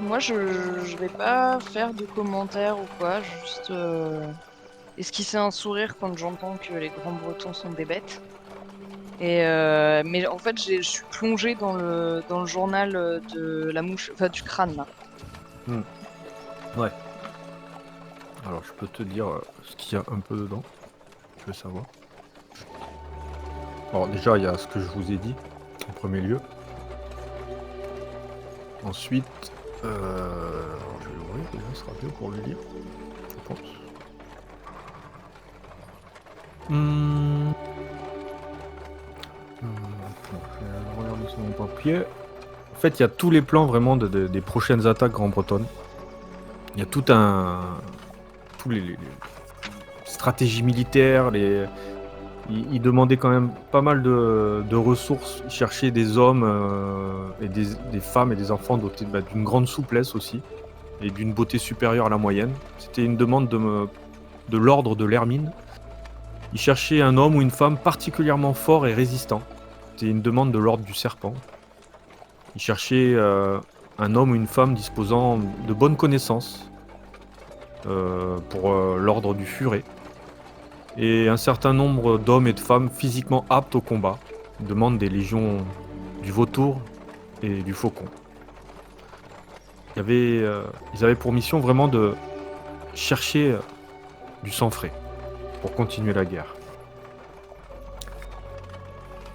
Moi, je vais pas faire de commentaires ou quoi, juste esquisser un sourire quand j'entends que les grands bretons sont des bêtes. Et mais en fait, je suis plongée dans le journal de la mouche, enfin du crâne là.
Ouais. Alors je peux te dire ce qu'il y a un peu dedans. Je veux savoir. Alors déjà il y a ce que je vous ai dit en premier lieu. Ensuite, alors, je vais l'ouvrir, déjà ce sera mieux pour le lire, je pense. Je vais regarder sur mon papier. En fait, il y a tous les plans vraiment des prochaines attaques Grand Bretonne. Il y a tous les stratégies militaires, ils demandaient quand même pas mal de ressources. Ils cherchaient des hommes et des femmes et des enfants dotés d'une grande souplesse aussi et d'une beauté supérieure à la moyenne. C'était une demande de l'ordre de l'Hermine. Ils cherchaient un homme ou une femme particulièrement fort et résistant. C'était une demande de l'ordre du Serpent. Ils cherchaient un homme ou une femme disposant de bonnes connaissances pour l'ordre du Furet. Et un certain nombre d'hommes et de femmes physiquement aptes au combat demandent des légions du Vautour et du Faucon. Ils avaient pour mission vraiment de chercher du sang frais pour continuer la guerre.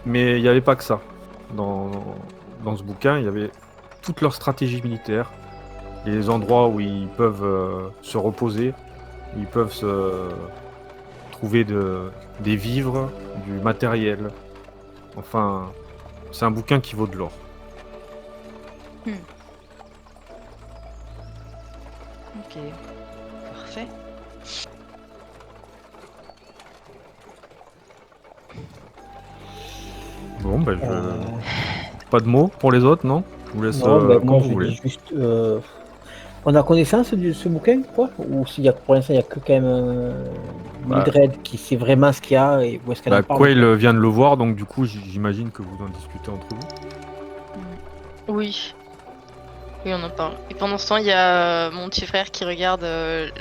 Mais il n'y avait pas que ça. Dans ce bouquin, il y avait toute leur stratégie militaire, les endroits où ils peuvent se reposer, où ils peuvent trouver des vivres, du matériel. Enfin, c'est un bouquin qui vaut de l'or.
Ok, parfait.
Bon, ben pas de mots pour les autres, non? Je vous laisse
Non,
comme
moi
vous
je
voulez.
dis juste. On a connaissance de ce bouquin, quoi? Ou s'il y a, pour l'instant, il n'y a que quand même
Bah,
Mildred qui sait vraiment ce qu'il y a et où est-ce qu'elle en parle,
Quail
quoi.
vient de le voir, donc du coup, j'imagine que vous en discutez entre vous.
Oui. Oui, on en parle. Et pendant ce temps, il y a mon petit frère qui regarde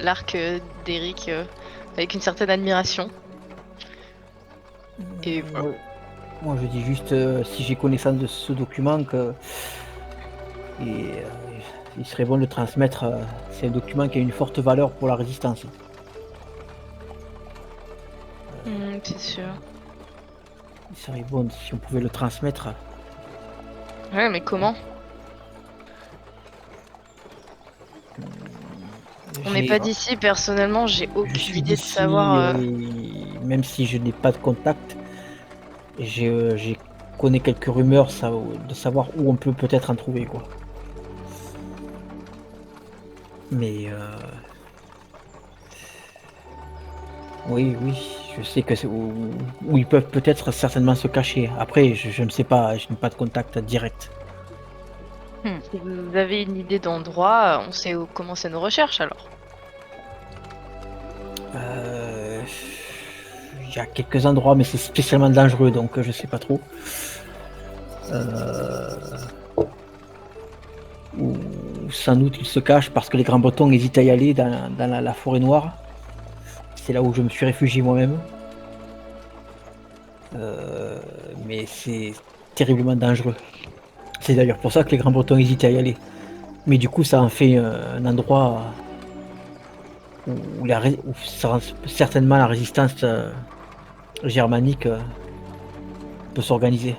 l'arc d'Eric avec une certaine admiration. Et voilà.
Moi, je dis juste si j'ai connaissance de ce document que et, il serait bon de le transmettre. C'est un document qui a une forte valeur pour la résistance.
C'est sûr.
Il serait bon si on pouvait le transmettre.
Ouais, mais comment? On n'est
J'ai-
pas d'ici, personnellement, j'ai
Je
aucune
suis
idée de
d'ici,
savoir.
même si je n'ai pas de contact, j'ai connais quelques rumeurs de savoir où on peut peut-être en trouver, quoi. Mais oui, je sais que c'est où ils peuvent peut-être certainement se cacher. Après, je ne sais pas, je n'ai pas de contact direct.
Si vous avez une idée d'endroit, on sait où commencer nos recherches alors.
Euh, Il y a quelques endroits, mais c'est spécialement dangereux, donc je sais pas trop. Euh, Ou sans doute ils se cachent parce que les Grands Bretons hésitent à y aller dans la forêt noire. C'est là où je me suis réfugié moi-même. Mais c'est terriblement dangereux. C'est d'ailleurs pour ça que les Grands Bretons hésitent à y aller. Mais du coup, ça en fait un endroit où certainement la résistance germanique peut s'organiser.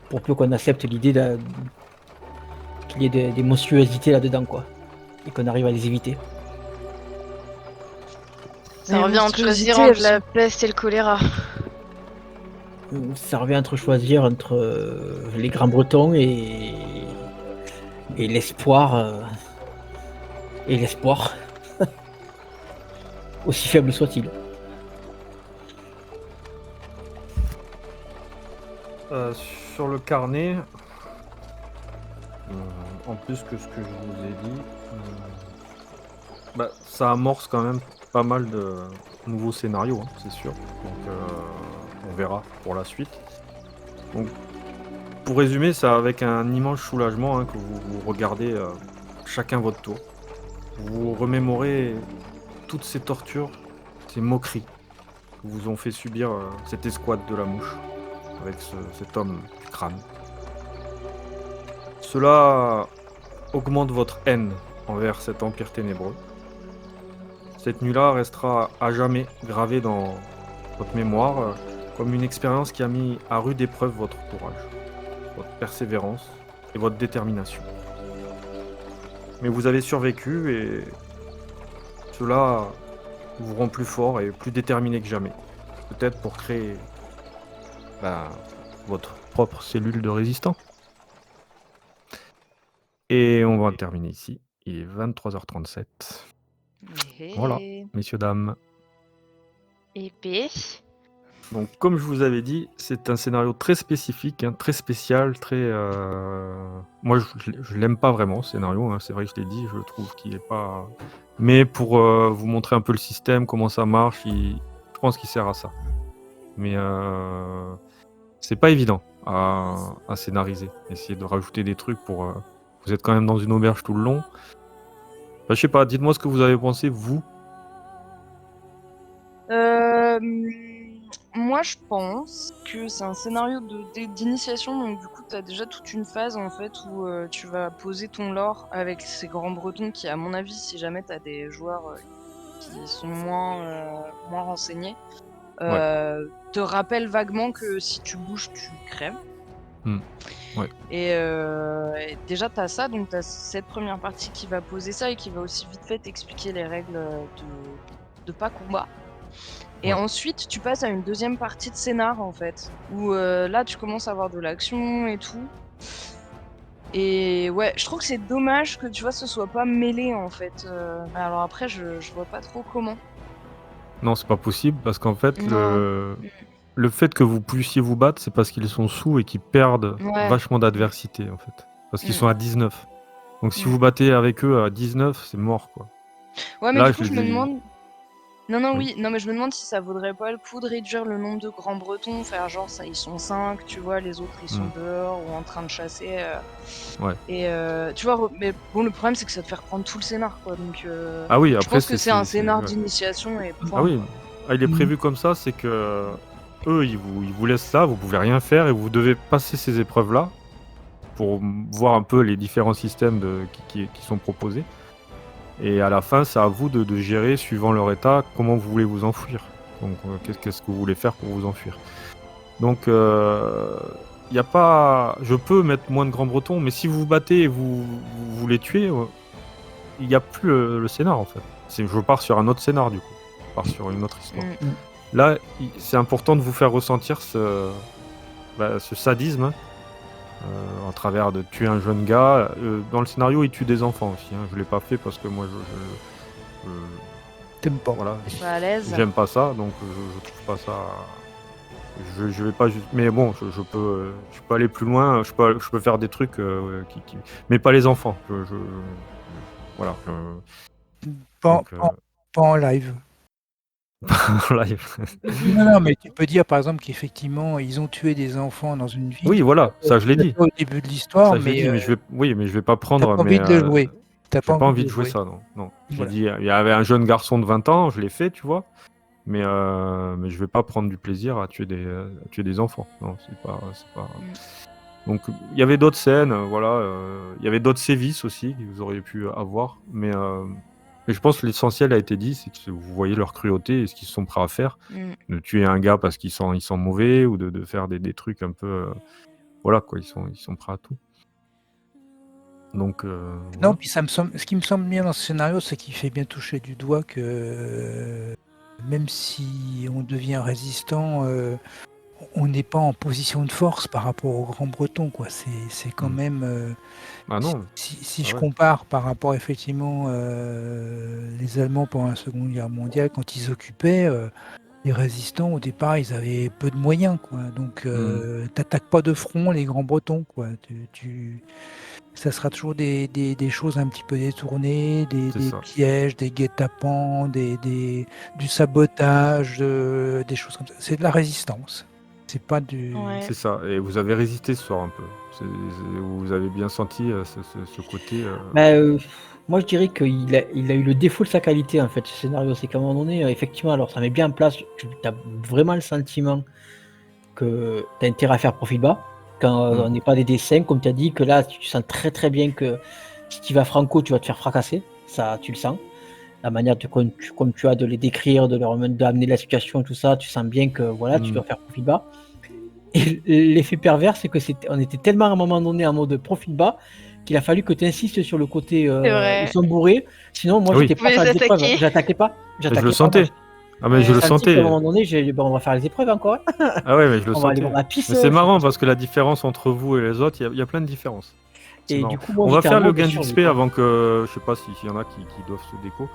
Pour peu qu'on accepte l'idée qu'il y ait des monstruosités là-dedans, quoi. Et qu'on arrive à les éviter.
Ça
Les
revient entre choisir
monstruosités,
entre
elles
la
sont-
peste et le choléra.
Ça revient entre choisir entre les Grands Bretons et l'espoir. Et l'espoir, aussi faible soit-il.
Sur le carnet, en plus que ce que je vous ai dit, ça amorce quand même pas mal de nouveaux scénarios, hein, c'est sûr. Donc on verra pour la suite. Donc, pour résumer, c'est avec un immense soulagement, hein, que vous regardez chacun votre tour. Vous remémorez toutes ces tortures, ces moqueries que vous ont fait subir cette escouade de la mouche avec cet homme du crâne. Cela augmente votre haine envers cet empire ténébreux. Cette nuit-là restera à jamais gravée dans votre mémoire comme une expérience qui a mis à rude épreuve votre courage, votre persévérance et votre détermination. Mais vous avez survécu et cela vous rend plus fort et plus déterminé que jamais. Peut-être pour créer votre propre cellule de résistants. Et on va terminer ici. Il est 23h37. Voilà, messieurs, dames.
Épée.
Donc, comme je vous avais dit, c'est un scénario très spécifique, hein, très spécial, très... Moi, je l'aime pas vraiment, ce scénario, hein, c'est vrai que je l'ai dit, je trouve qu'il est pas... Mais pour vous montrer un peu le système, comment ça marche, je pense qu'il sert à ça. Mais c'est pas évident à scénariser. Essayer de rajouter des trucs pour... Vous êtes quand même dans une auberge tout le long. Je sais pas, dites-moi ce que vous avez pensé, vous.
Moi, je pense que c'est un scénario d'initiation, donc du coup, tu as déjà toute une phase en fait où tu vas poser ton lore avec ces grands bretons qui, à mon avis, si jamais tu as des joueurs qui sont moins renseignés, te rappellent vaguement que si tu bouges, tu crèves.
Ouais.
Et déjà, t'as ça, donc t'as cette première partie qui va poser ça et qui va aussi vite fait t'expliquer les règles de pas combat. Et
Ouais.
ensuite, tu passes à une deuxième partie de scénar, en fait, où là, tu commences à avoir de l'action et tout. Et ouais, je trouve que c'est dommage que, tu vois, ce soit pas mêlé, en fait. Alors après, je vois pas trop comment.
Non, c'est pas possible parce qu'en fait,
Non.
le fait que vous puissiez vous battre, c'est parce qu'ils sont sous et qu'ils perdent
Ouais.
vachement d'adversité, en fait. Parce qu'ils
Mm.
sont à 19. Donc si
Mm.
vous battez avec eux à 19, c'est mort, quoi.
Ouais, mais
Là,
du coup,
je
je me
les ai-
demande. Non,
Oui.
oui, non, mais je me demande si ça vaudrait pas le coup de réduire le nombre de grands bretons, faire genre ça, ils sont 5, tu vois, les autres ils sont
Mm.
dehors ou en train de chasser.
Ouais.
Et tu vois, mais bon, le problème c'est que ça te fait reprendre tout le scénar, quoi. Donc,
Ah oui,
je
après,
pense que c'est un scénar
ouais.
d'initiation et
Ah
point.
oui,
quoi.
il est
Mm.
prévu comme ça, c'est que eux, ils vous laissent là, vous pouvez rien faire et vous devez passer ces épreuves-là pour voir un peu les différents systèmes qui sont proposés. Et à la fin, c'est à vous de gérer, suivant leur état, comment vous voulez vous enfuir. Donc, qu'est-ce que vous voulez faire pour vous enfuir. Donc, y a pas... Je peux mettre moins de grands bretons, mais si vous vous battez et vous les tuez, il n'y a plus le scénar, en fait. Je pars sur un autre scénar, du coup. Je pars sur une autre histoire.
Mm.
Là, c'est important de vous faire ressentir ce sadisme, hein, à travers de tuer un jeune gars. Dans le scénario, il tue des enfants aussi. Hein. Je l'ai pas fait parce que moi,
T'aimes pas.
voilà,
Pas à l'aise.
j'aime pas ça, donc je trouve pas ça. Je vais pas juste. Mais bon, je peux aller plus loin. Je peux faire des trucs mais pas les enfants. Voilà.
Pas,
Donc,
pas en live.
live.
Non, mais tu peux dire par exemple qu'effectivement ils ont tué des enfants dans une ville.
Oui, voilà, ça je l'ai dit.
Au début de l'histoire,
Ça, je l'ai
mais
dit, mais je vais pas
t'as
prendre.
pas
Mais
envie de le jouer. T'as
j'ai pas envie
de
de jouer
jouer.
ça, non. Non. J'ai
Voilà.
dit, il y avait un jeune garçon de 20 ans, je l'ai fait, tu vois. Mais je vais pas prendre du plaisir à tuer des enfants. Non, c'est pas. Donc, il y avait d'autres scènes, voilà. Il y avait d'autres sévices aussi que vous auriez pu avoir. Mais je pense que l'essentiel a été dit, c'est que vous voyez leur cruauté et ce qu'ils sont prêts à faire.
Mm.
De tuer un gars parce qu'ils sont mauvais ou de faire des trucs un peu. Voilà, quoi, ils sont prêts à tout. Donc,
Non,
voilà.
puis ce qui me semble bien dans ce scénario, c'est qu'il fait bien toucher du doigt que même si on devient résistant, on n'est pas en position de force par rapport aux grands bretons, quoi. C'est quand même.
Ah non.
Si
Ah
je
ouais.
compare par rapport effectivement les Allemands pendant la Seconde Guerre mondiale, quand ils occupaient, les résistants au départ, ils avaient peu de moyens, quoi. Donc t'attaques pas de front les grands bretons, quoi. Ça sera toujours des choses un petit peu détournées,
C'est
des
ça.
pièges, des guet-apens, du sabotage, des choses comme ça. C'est de la résistance. C'est pas du.
Ouais.
C'est ça. Et vous avez résisté ce soir un peu. Vous avez bien senti ce côté.
Moi, je dirais qu'il a eu le défaut de sa qualité, en fait, ce scénario. C'est qu'à un moment donné, effectivement, alors ça met bien en place, tu as vraiment le sentiment que tu as intérêt à faire profil bas. Quand on n'est pas des dessins, comme tu as dit, que là, tu sens très très bien que si tu vas franco, tu vas te faire fracasser. Ça, tu le sens. La manière comme tu as de les décrire, d'amener la situation, tout ça, tu sens bien que voilà, tu dois faire profil bas. Et l'effet pervers, c'est que on était tellement à un moment donné en mode profil bas qu'il a fallu que tu insistes sur le côté ils sont bourrés. Sinon, moi, j'étais pas
Vous
faire
les
les épreuves.
attaquez.
J'attaquais pas.
Je le sentais. Ah mais
Ouais.
je le
J'ai senti qu'à
sentais.
un moment donné, on va faire les épreuves encore.
Ah ouais, mais je le
On va aller
sentais.
voir la piste.
Mais c'est marrant parce que la différence entre vous et les autres, il y a plein de différences. C'est
Et
marrant.
du coup, moi,
On va
j'étais en
faire le
mode
gain
survie,
d'XP
quoi.
avant que. Je sais pas s'il y en a qui doivent se déco.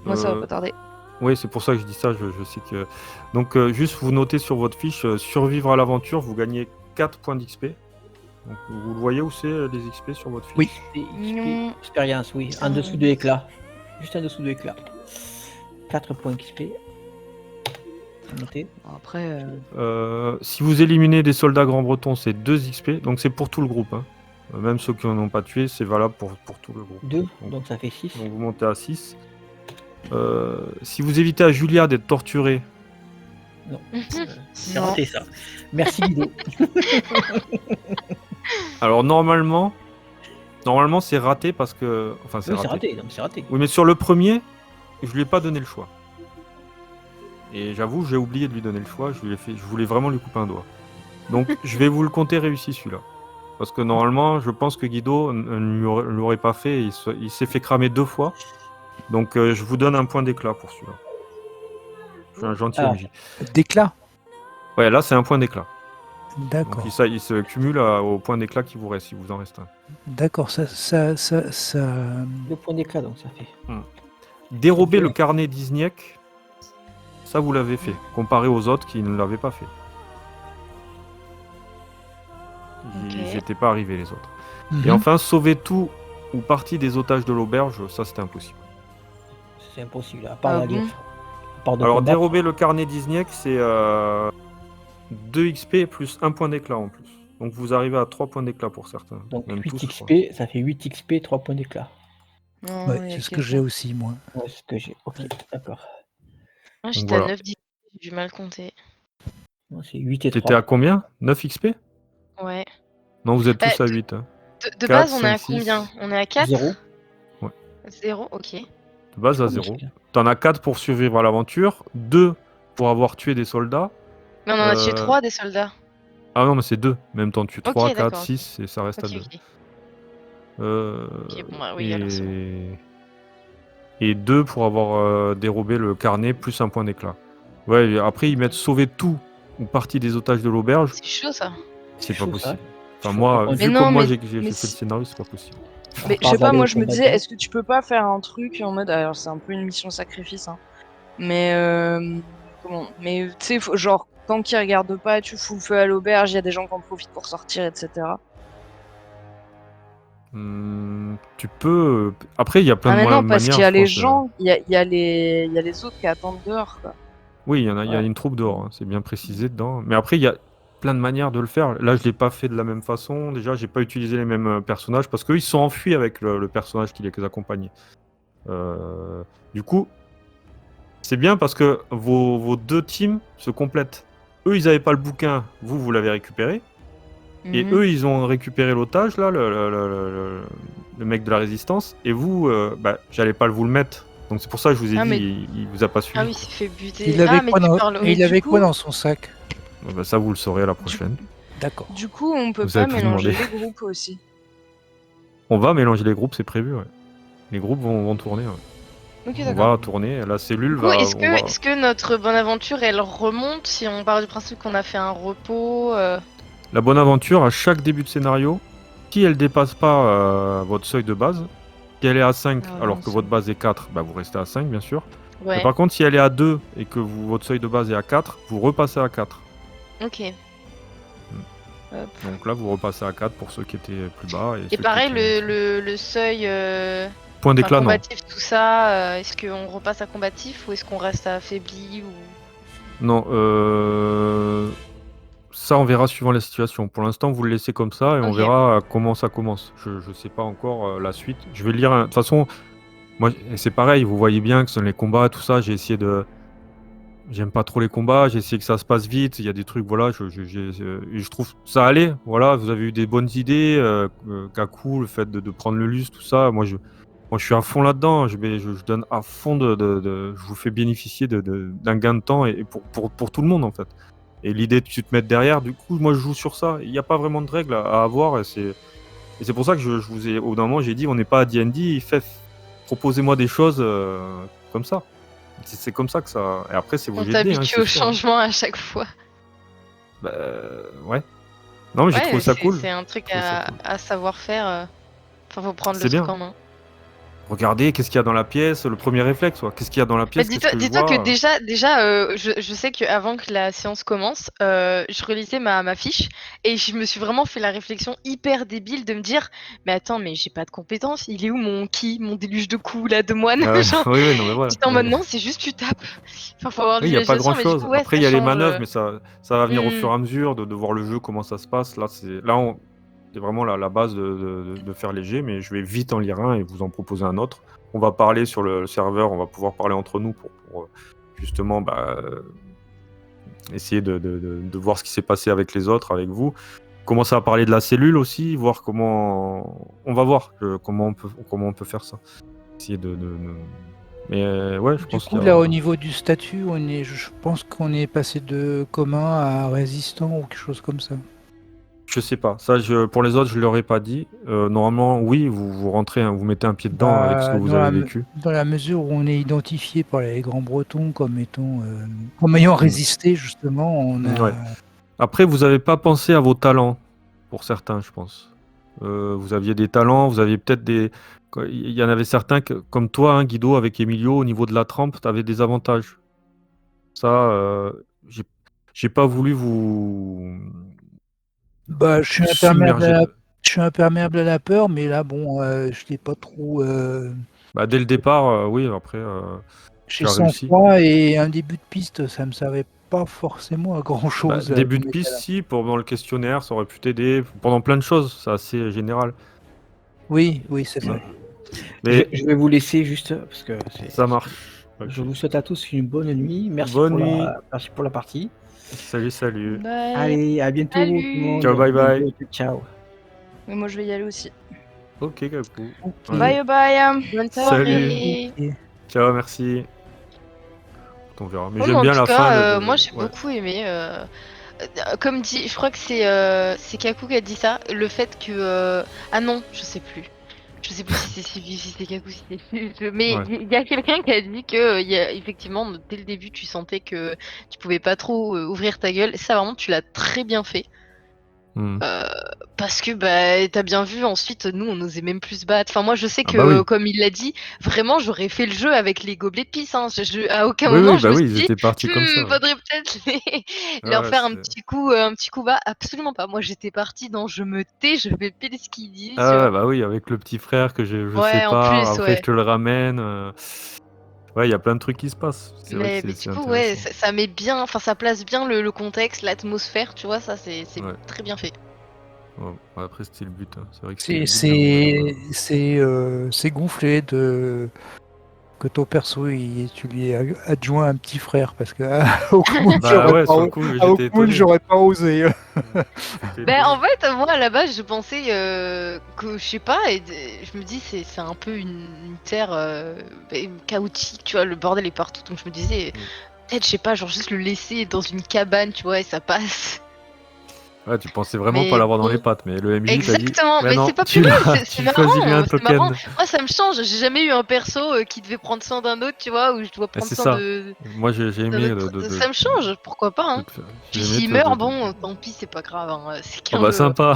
Moi, ça va pas tarder.
Oui, c'est pour ça que je dis ça. Je sais que. Donc, juste vous notez sur votre fiche survivre à l'aventure, vous gagnez 4 points d'XP. Donc, vous le voyez où c'est les XP sur votre fiche?
Oui.
Non.
Expérience, oui. En dessous de l'éclat. Juste en dessous de l'éclat. 4 points XP. Notez.
Bon, après,
Si vous éliminez des soldats grands bretons, c'est 2 XP. Donc, c'est pour tout le groupe. Hein. Même ceux qui n'en ont pas tué, c'est valable pour tout le groupe.
2, donc ça fait 6.
Donc, vous montez à 6. Si vous évitez à Julia d'être torturée,
Non. C'est
Non.
raté ça. Merci Guido.
alors normalement c'est raté parce que. Enfin, c'est
Oui,
raté.
c'est raté. Non, c'est raté.
Oui, mais sur le premier, je lui ai pas donné le choix. Et j'avoue, j'ai oublié de lui donner le choix. Je voulais vraiment lui couper un doigt. Donc je vais vous le compter réussi celui-là. Parce que normalement, je pense que Guido ne l'aurait pas fait. Il s'est fait cramer 2 fois. Donc je vous donne un point d'éclat pour celui-là. Je suis un gentil
Ah.
MJ.
D'éclat.
Ouais, là c'est un point d'éclat. Donc
D'accord.
il se cumule au point d'éclat qui vous reste, si vous en reste un.
D'accord. Ça.
2 points d'éclat, donc ça fait.
Dérober
Ok.
le carnet d'Izniek, ça vous l'avez fait, comparé aux autres qui ne l'avaient pas fait. Ils
Ok.
n'étaient pas arrivés les autres.
Mhm.
Et enfin, sauver tout ou partie des otages de l'auberge, ça c'était impossible.
C'est impossible, à part
Ah
la
bon
guerre. À part de
Alors
combattre.
dérober le carnet d'Izniek, c'est 2 XP plus 1 point d'éclat en plus. Donc vous arrivez à 3 points d'éclat pour certains.
Donc
Même
8
tous, je crois.
XP, ça fait 8 XP, 3 points d'éclat.
Non,
Ouais,
il y a
c'est ce
que
que
ça.
j'ai aussi, moi.
Ouais, c'est ce que j'ai. Ok, d'accord.
Moi, j'étais
voilà.
à 9 10, j'ai du mal compter.
Moi, c'est 8 et
T'étais
3.
à combien? 9 XP?
Ouais.
Non, vous êtes tous
Bah,
à 8. Hein.
De
4,
base, on est
5,
à
6.
combien? On est à 4?
0.
0, ok.
De base à 0. T'en as 4 pour survivre à l'aventure, 2 pour avoir tué des soldats.
Mais on en a tué 3 des soldats.
Ah non, mais c'est 2. Même t'en tues 3, 4,
d'accord,
6 et ça reste à
Ok,
2.
ok.
Ok,
bon, bah oui, alors c'est bon.
Et 2 pour avoir dérobé le carnet plus 1 point d'éclat. Ouais, et après ils mettent sauver tout ou partie des otages de l'auberge.
C'est chaud ça.
C'est pas
chaud, ça.
possible. Enfin,
Chaud,
moi,
par contre.
vu
Mais non,
comme moi
mais-
j'ai fait
mais
le
si-
scénario, c'est pas possible.
Mais
À
je
part
sais pas,
d'aller
moi
au
je me
combat
disais,
direct.
est-ce que tu peux pas faire un truc en mode. Alors c'est un peu une mission sacrifice, hein. Mais. Comment? Mais tu sais, genre, quand ils regardent pas, tu fous le feu à l'auberge, il y a des gens qui en profitent pour sortir, etc.
Tu peux. Après, il y a plein
Ah,
de
mais non, parce
manières,
qu'il y a
je
les
pense.
gens, il y a les autres qui attendent dehors, quoi.
Oui, il y a
Ouais.
une troupe dehors, hein, c'est bien précisé dedans. Mais après, il y a plein de manières de le faire. Là, je l'ai pas fait de la même façon. Déjà, j'ai pas utilisé les mêmes personnages parce qu'eux, ils se sont enfuis avec le personnage qui les accompagnait. Du coup, c'est bien parce que vos 2 teams se complètent. Eux, ils avaient pas le bouquin, vous l'avez récupéré. Et
Mhm.
eux, ils ont récupéré l'otage, là, le mec de la résistance. Et vous, j'allais pas vous le mettre. Donc c'est pour ça que je vous ai
Ah,
dit,
mais-
il vous a pas suivi.
Ah oui, il s'est fait buter.
Il avait
mais
quoi
tu
dans,
parles.
et il
du
avait
coup-
quoi dans son sac?
Ça, vous le saurez à la prochaine.
D'accord.
Du coup, on peut
Vous
pas
avez pu
mélanger
demander.
les groupes aussi.
On va mélanger les groupes, c'est prévu. Ouais. Les groupes vont tourner. Ouais.
Ok,
On
d'accord.
va tourner. La cellule
Du coup,
va.
est-ce que notre bonne aventure, elle remonte si on part du principe qu'on a fait un repos
La bonne aventure, à chaque début de scénario, si elle dépasse pas votre seuil de base, si elle est à 5
Ah,
alors
non,
que
c'est-
votre base est 4, vous restez à 5 bien sûr.
Ouais.
Mais par contre, si elle est à 2 et que votre seuil de base est à 4, vous repassez à 4.
Ok. Hop.
Donc là, vous repassez à 4 pour ceux qui étaient plus bas.
Et
ceux
pareil,
qui étaient-
le seuil
Point
enfin,
d'éclat, non.
combatif, tout ça, est-ce qu'on repasse à combatif ou est-ce qu'on reste affaibli ou...
Non, ça on verra suivant la situation. Pour l'instant, vous le laissez comme ça et on
Ok.
verra comment ça commence. Je sais pas encore la suite. Je vais lire. De toute façon, moi, c'est pareil. Vous voyez bien que ce sont les combats, tout ça. J'ai essayé de. J'aime pas trop les combats. J'ai essayé que ça se passe vite. Il y a des trucs, voilà. Je trouve ça allait. Voilà, vous avez eu des bonnes idées. Kaku, le fait de prendre le lustre, tout ça. Moi, je suis à fond là-dedans. Je donne à fond je vous fais bénéficier d'un gain de temps et pour tout le monde en fait. Et l'idée de tu te mettre derrière, du coup, moi je joue sur ça. Il n'y a pas vraiment de règles à avoir. Et c'est pour ça que je vous ai, au bout d'un moment, j'ai dit on n'est pas à D&D, proposez-moi des choses comme ça. C'est comme ça que ça. Et après, c'est vous
On
jeter.
t'habitue au changement à chaque fois.
Ouais. Non, mais j'ai
Ouais,
trouvé ça
c'est-
cool.
C'est un truc
Je trouve ça cool.
à savoir faire. Enfin, faut prendre
C'est
le truc
bien.
en main.
Regardez, qu'est-ce qu'il y a dans la pièce, le premier réflexe, quoi. Qu'est-ce qu'il y a dans la
Mais
pièce, qu'est-ce que je
dis-toi
vois
que je sais qu'avant que la séance commence, je relisais ma fiche et je me suis vraiment fait la réflexion hyper débile de me dire mais attends, mais j'ai pas de compétences, il est où mon déluge de coups là de moine
Ah ouais,
genre,
oui, non, mais voilà.
j'étais en mode
Mais-
non, c'est juste tu tapes. Enfin, faut avoir de
Oui, il n'y a pas
l'imagination, mais du
grand-chose.
coup, ouais,
Après,
ça
il y a les
change,
manœuvres, mais ça va venir au
Hmm.
fur et à mesure de voir le jeu, comment ça se passe. Là, c'est vraiment la base de faire léger, mais je vais vite en lire un et vous en proposer un autre. On va parler sur le serveur, on va pouvoir parler entre nous pour justement essayer de voir ce qui s'est passé avec les autres, avec vous. Commencer à parler de la cellule aussi, voir comment... On va voir comment on peut faire ça. Essayer Mais ouais, je
Du
pense
coup,
qu'il y
là,
a...
au niveau du statut, je pense qu'on est passé de commun à résistant ou quelque chose comme ça.
Je sais pas. Ça, pour les autres, je leur ai pas dit. Normalement, oui, vous rentrez, hein, vous mettez un pied dedans avec ce que
Bah,
vous avez vécu.
dans la mesure où on est identifié par les Grands-Bretons comme étant, comme ayant résisté, justement, on
Ouais.
a.
Après, vous avez pas pensé à vos talents, pour certains, je pense. Vous aviez des talents, vous aviez peut-être des... Il y en avait certains, comme toi, hein, Guido, avec Emilio, au niveau de la trempe, tu avais des avantages. Ça, j'ai pas voulu vous
Bah,
submerger.
je suis imperméable à la peur, mais là, bon, je l'ai pas trop.
Bah, dès le départ, oui, après,
J'ai
tu as réussi.
sang-froid et un début de piste, ça me servait pas forcément à
Bah,
grand-chose.
début
de
de
mettre
piste,
à la-
si, dans le questionnaire, ça aurait pu t'aider. Pendant plein de choses, c'est assez général.
Oui, oui, c'est vrai.
Mais
Je vais vous laisser juste parce que
ça marche.
je vous souhaite à tous une bonne nuit. Merci
Bonne nuit.
merci pour la partie.
Salut, salut.
Bye.
Allez, à bientôt tout le
Salut.
monde.
Ciao, bye bye.
Bientôt, ciao.
Mais moi, je vais y aller aussi.
Ok, Kakou.
Ok.
Allez.
Bye bye.
Bonne
Salut.
soirée.
Ok.
Ciao, merci. On verra. Mais
Oh,
j'aime
en
bien
tout
la
cas,
fin.
moi j'ai
Ouais.
beaucoup aimé. Comme dit, je crois que c'est Kaku qui a dit ça. Le fait que. Ah non, je sais plus. Je sais plus si c'est Kaku, si c'est. Mais
Ouais.
il y a quelqu'un qui a dit que, effectivement, dès le début, tu sentais que tu pouvais pas trop ouvrir ta gueule. Ça, vraiment, tu l'as très bien fait.
Hmm.
Parce que bah t'as bien vu ensuite nous on osait même plus se battre. Enfin moi je sais
Ah
que
bah oui.
comme il l'a dit, vraiment j'aurais fait le jeu avec les gobelets de pisse. Hein. À aucun
Oui,
moment
oui,
je
bah
me suis
oui, ils
dit
étaient partis comme ça. Ouais.
faudrait peut-être leur
Ouais,
faire un petit coup bas. Absolument pas. Moi j'étais partie dans je me tais, je fais pile ce qu'ils disent. Tu
Ah ouais,
vois.
bah oui, avec le petit frère que je
Ouais en
sépare,
plus
après je
ouais.
te le ramène. Ouais, il y a plein de trucs qui se passent. C'est vrai que
Mais
c'est
du coup ouais
intéressant.
ça met bien, enfin ça place bien le contexte, l'atmosphère, tu vois ça c'est
Ouais.
très bien fait.
Ouais. Après, c'était le but. Hein. C'est vrai que c'était
C'est
le but.
c'est gonflé que ton perso, tu lui aies adjoint un petit frère parce que au Kmoun,
Bah ouais, sur le coup, j'étais étonné.
j'aurais pas osé.
J'étais
Ben, en
étonné.
fait, moi, à la base, je pensais que, je sais pas, je me dis, c'est un peu une terre chaotique, tu vois, le bordel est partout. Donc, je me disais, peut-être, je sais pas, genre juste le laisser dans une cabane, tu vois, et ça passe.
Ouais, tu pensais vraiment pas
Mais
l'avoir dans les
bon,
pattes, mais le MJ t'a dit,
exactement,
bah
mais c'est
non,
pas plus
tu
mal,
l'as,
c'est
tu choisis lui un
c'est marrant.
token.
Moi, ça me change, j'ai jamais eu un perso qui devait prendre soin d'un autre, tu vois, où je dois
Et
prendre
c'est
soin
ça. Moi, j'ai
d'un
aimé
autre. Ça me change, pourquoi pas,
de
hein.
te faire- j'ai
Puis
aimé
s'il meurt, bon, tant pis, c'est pas grave, hein, c'est
Oh
qu'un
bah
jeu.
sympa.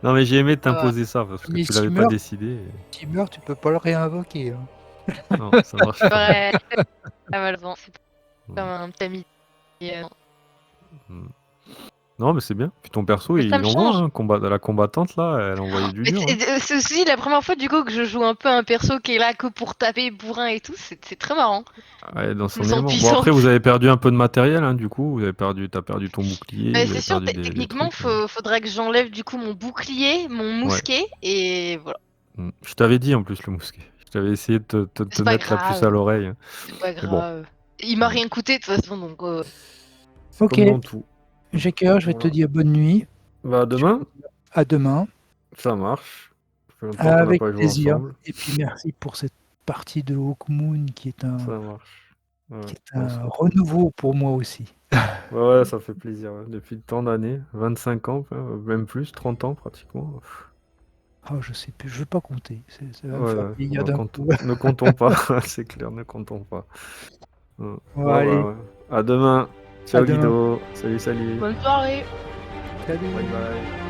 Non mais j'ai aimé
Ça va.
t'imposer ça parce que
Mais
tu l'avais pas décidé.
s'il meurt, tu peux pas le réinvoquer. Hein.
Non, ça marche pas.
Ouais, malheureusement, c'est comme un petit ami.
Mm. Non mais c'est bien. Puis ton perso,
Mais ça
il
me
envoie,
change.
hein. La combattante là, elle envoyait du
Mais
dur. Hein.
c'est aussi la première fois du coup que je joue un peu un perso qui est là que pour taper bourrin et tout, c'est très marrant.
Ouais, dans
Je me
son
sens
élément. Bon après,
puissante.
vous avez perdu un peu de matériel, hein, du coup. T'as perdu ton bouclier,
Mais
vous
c'est
avez
sûr,
perdu des
techniquement,
trucs.
faudrait que j'enlève du coup mon bouclier, mon
Ouais.
mousquet et voilà.
Mm. Je t'avais dit en plus le mousquet. Je t'avais essayé de te
C'est pas
mettre la puce à
grave,
l'oreille. Hein.
c'est pas
Mais bon,
grave. Il m'a
Mm.
rien coûté de toute façon donc.
C'est
Ok,
comme dans tout.
Jecker, je vais te
Voilà.
dire bonne nuit.
Bah demain,
À demain.
ça marche. Ça fait longtemps qu'on n'a
Avec
pas joué
plaisir.
ensemble.
Et puis merci pour cette partie de Hawkmoon qui est
Ça marche. Ouais,
qui est
on se
un
retrouve.
renouveau pour moi aussi.
Ouais, ça fait plaisir. Ouais. Depuis tant d'années, 25 ans, même plus, 30 ans pratiquement.
Oh, je sais plus, je veux pas compter. Ça va me
Ouais,
faire
ouais.
vieillir d'un coup.
Ne comptons pas, c'est clair, ne comptons pas. Ouais.
Bon,
Bon,
allez,
bah, ouais. À demain.
à
Ciao
demain.
Guido. Salut, salut.
Bonne soirée.
Salut.
Bye bye.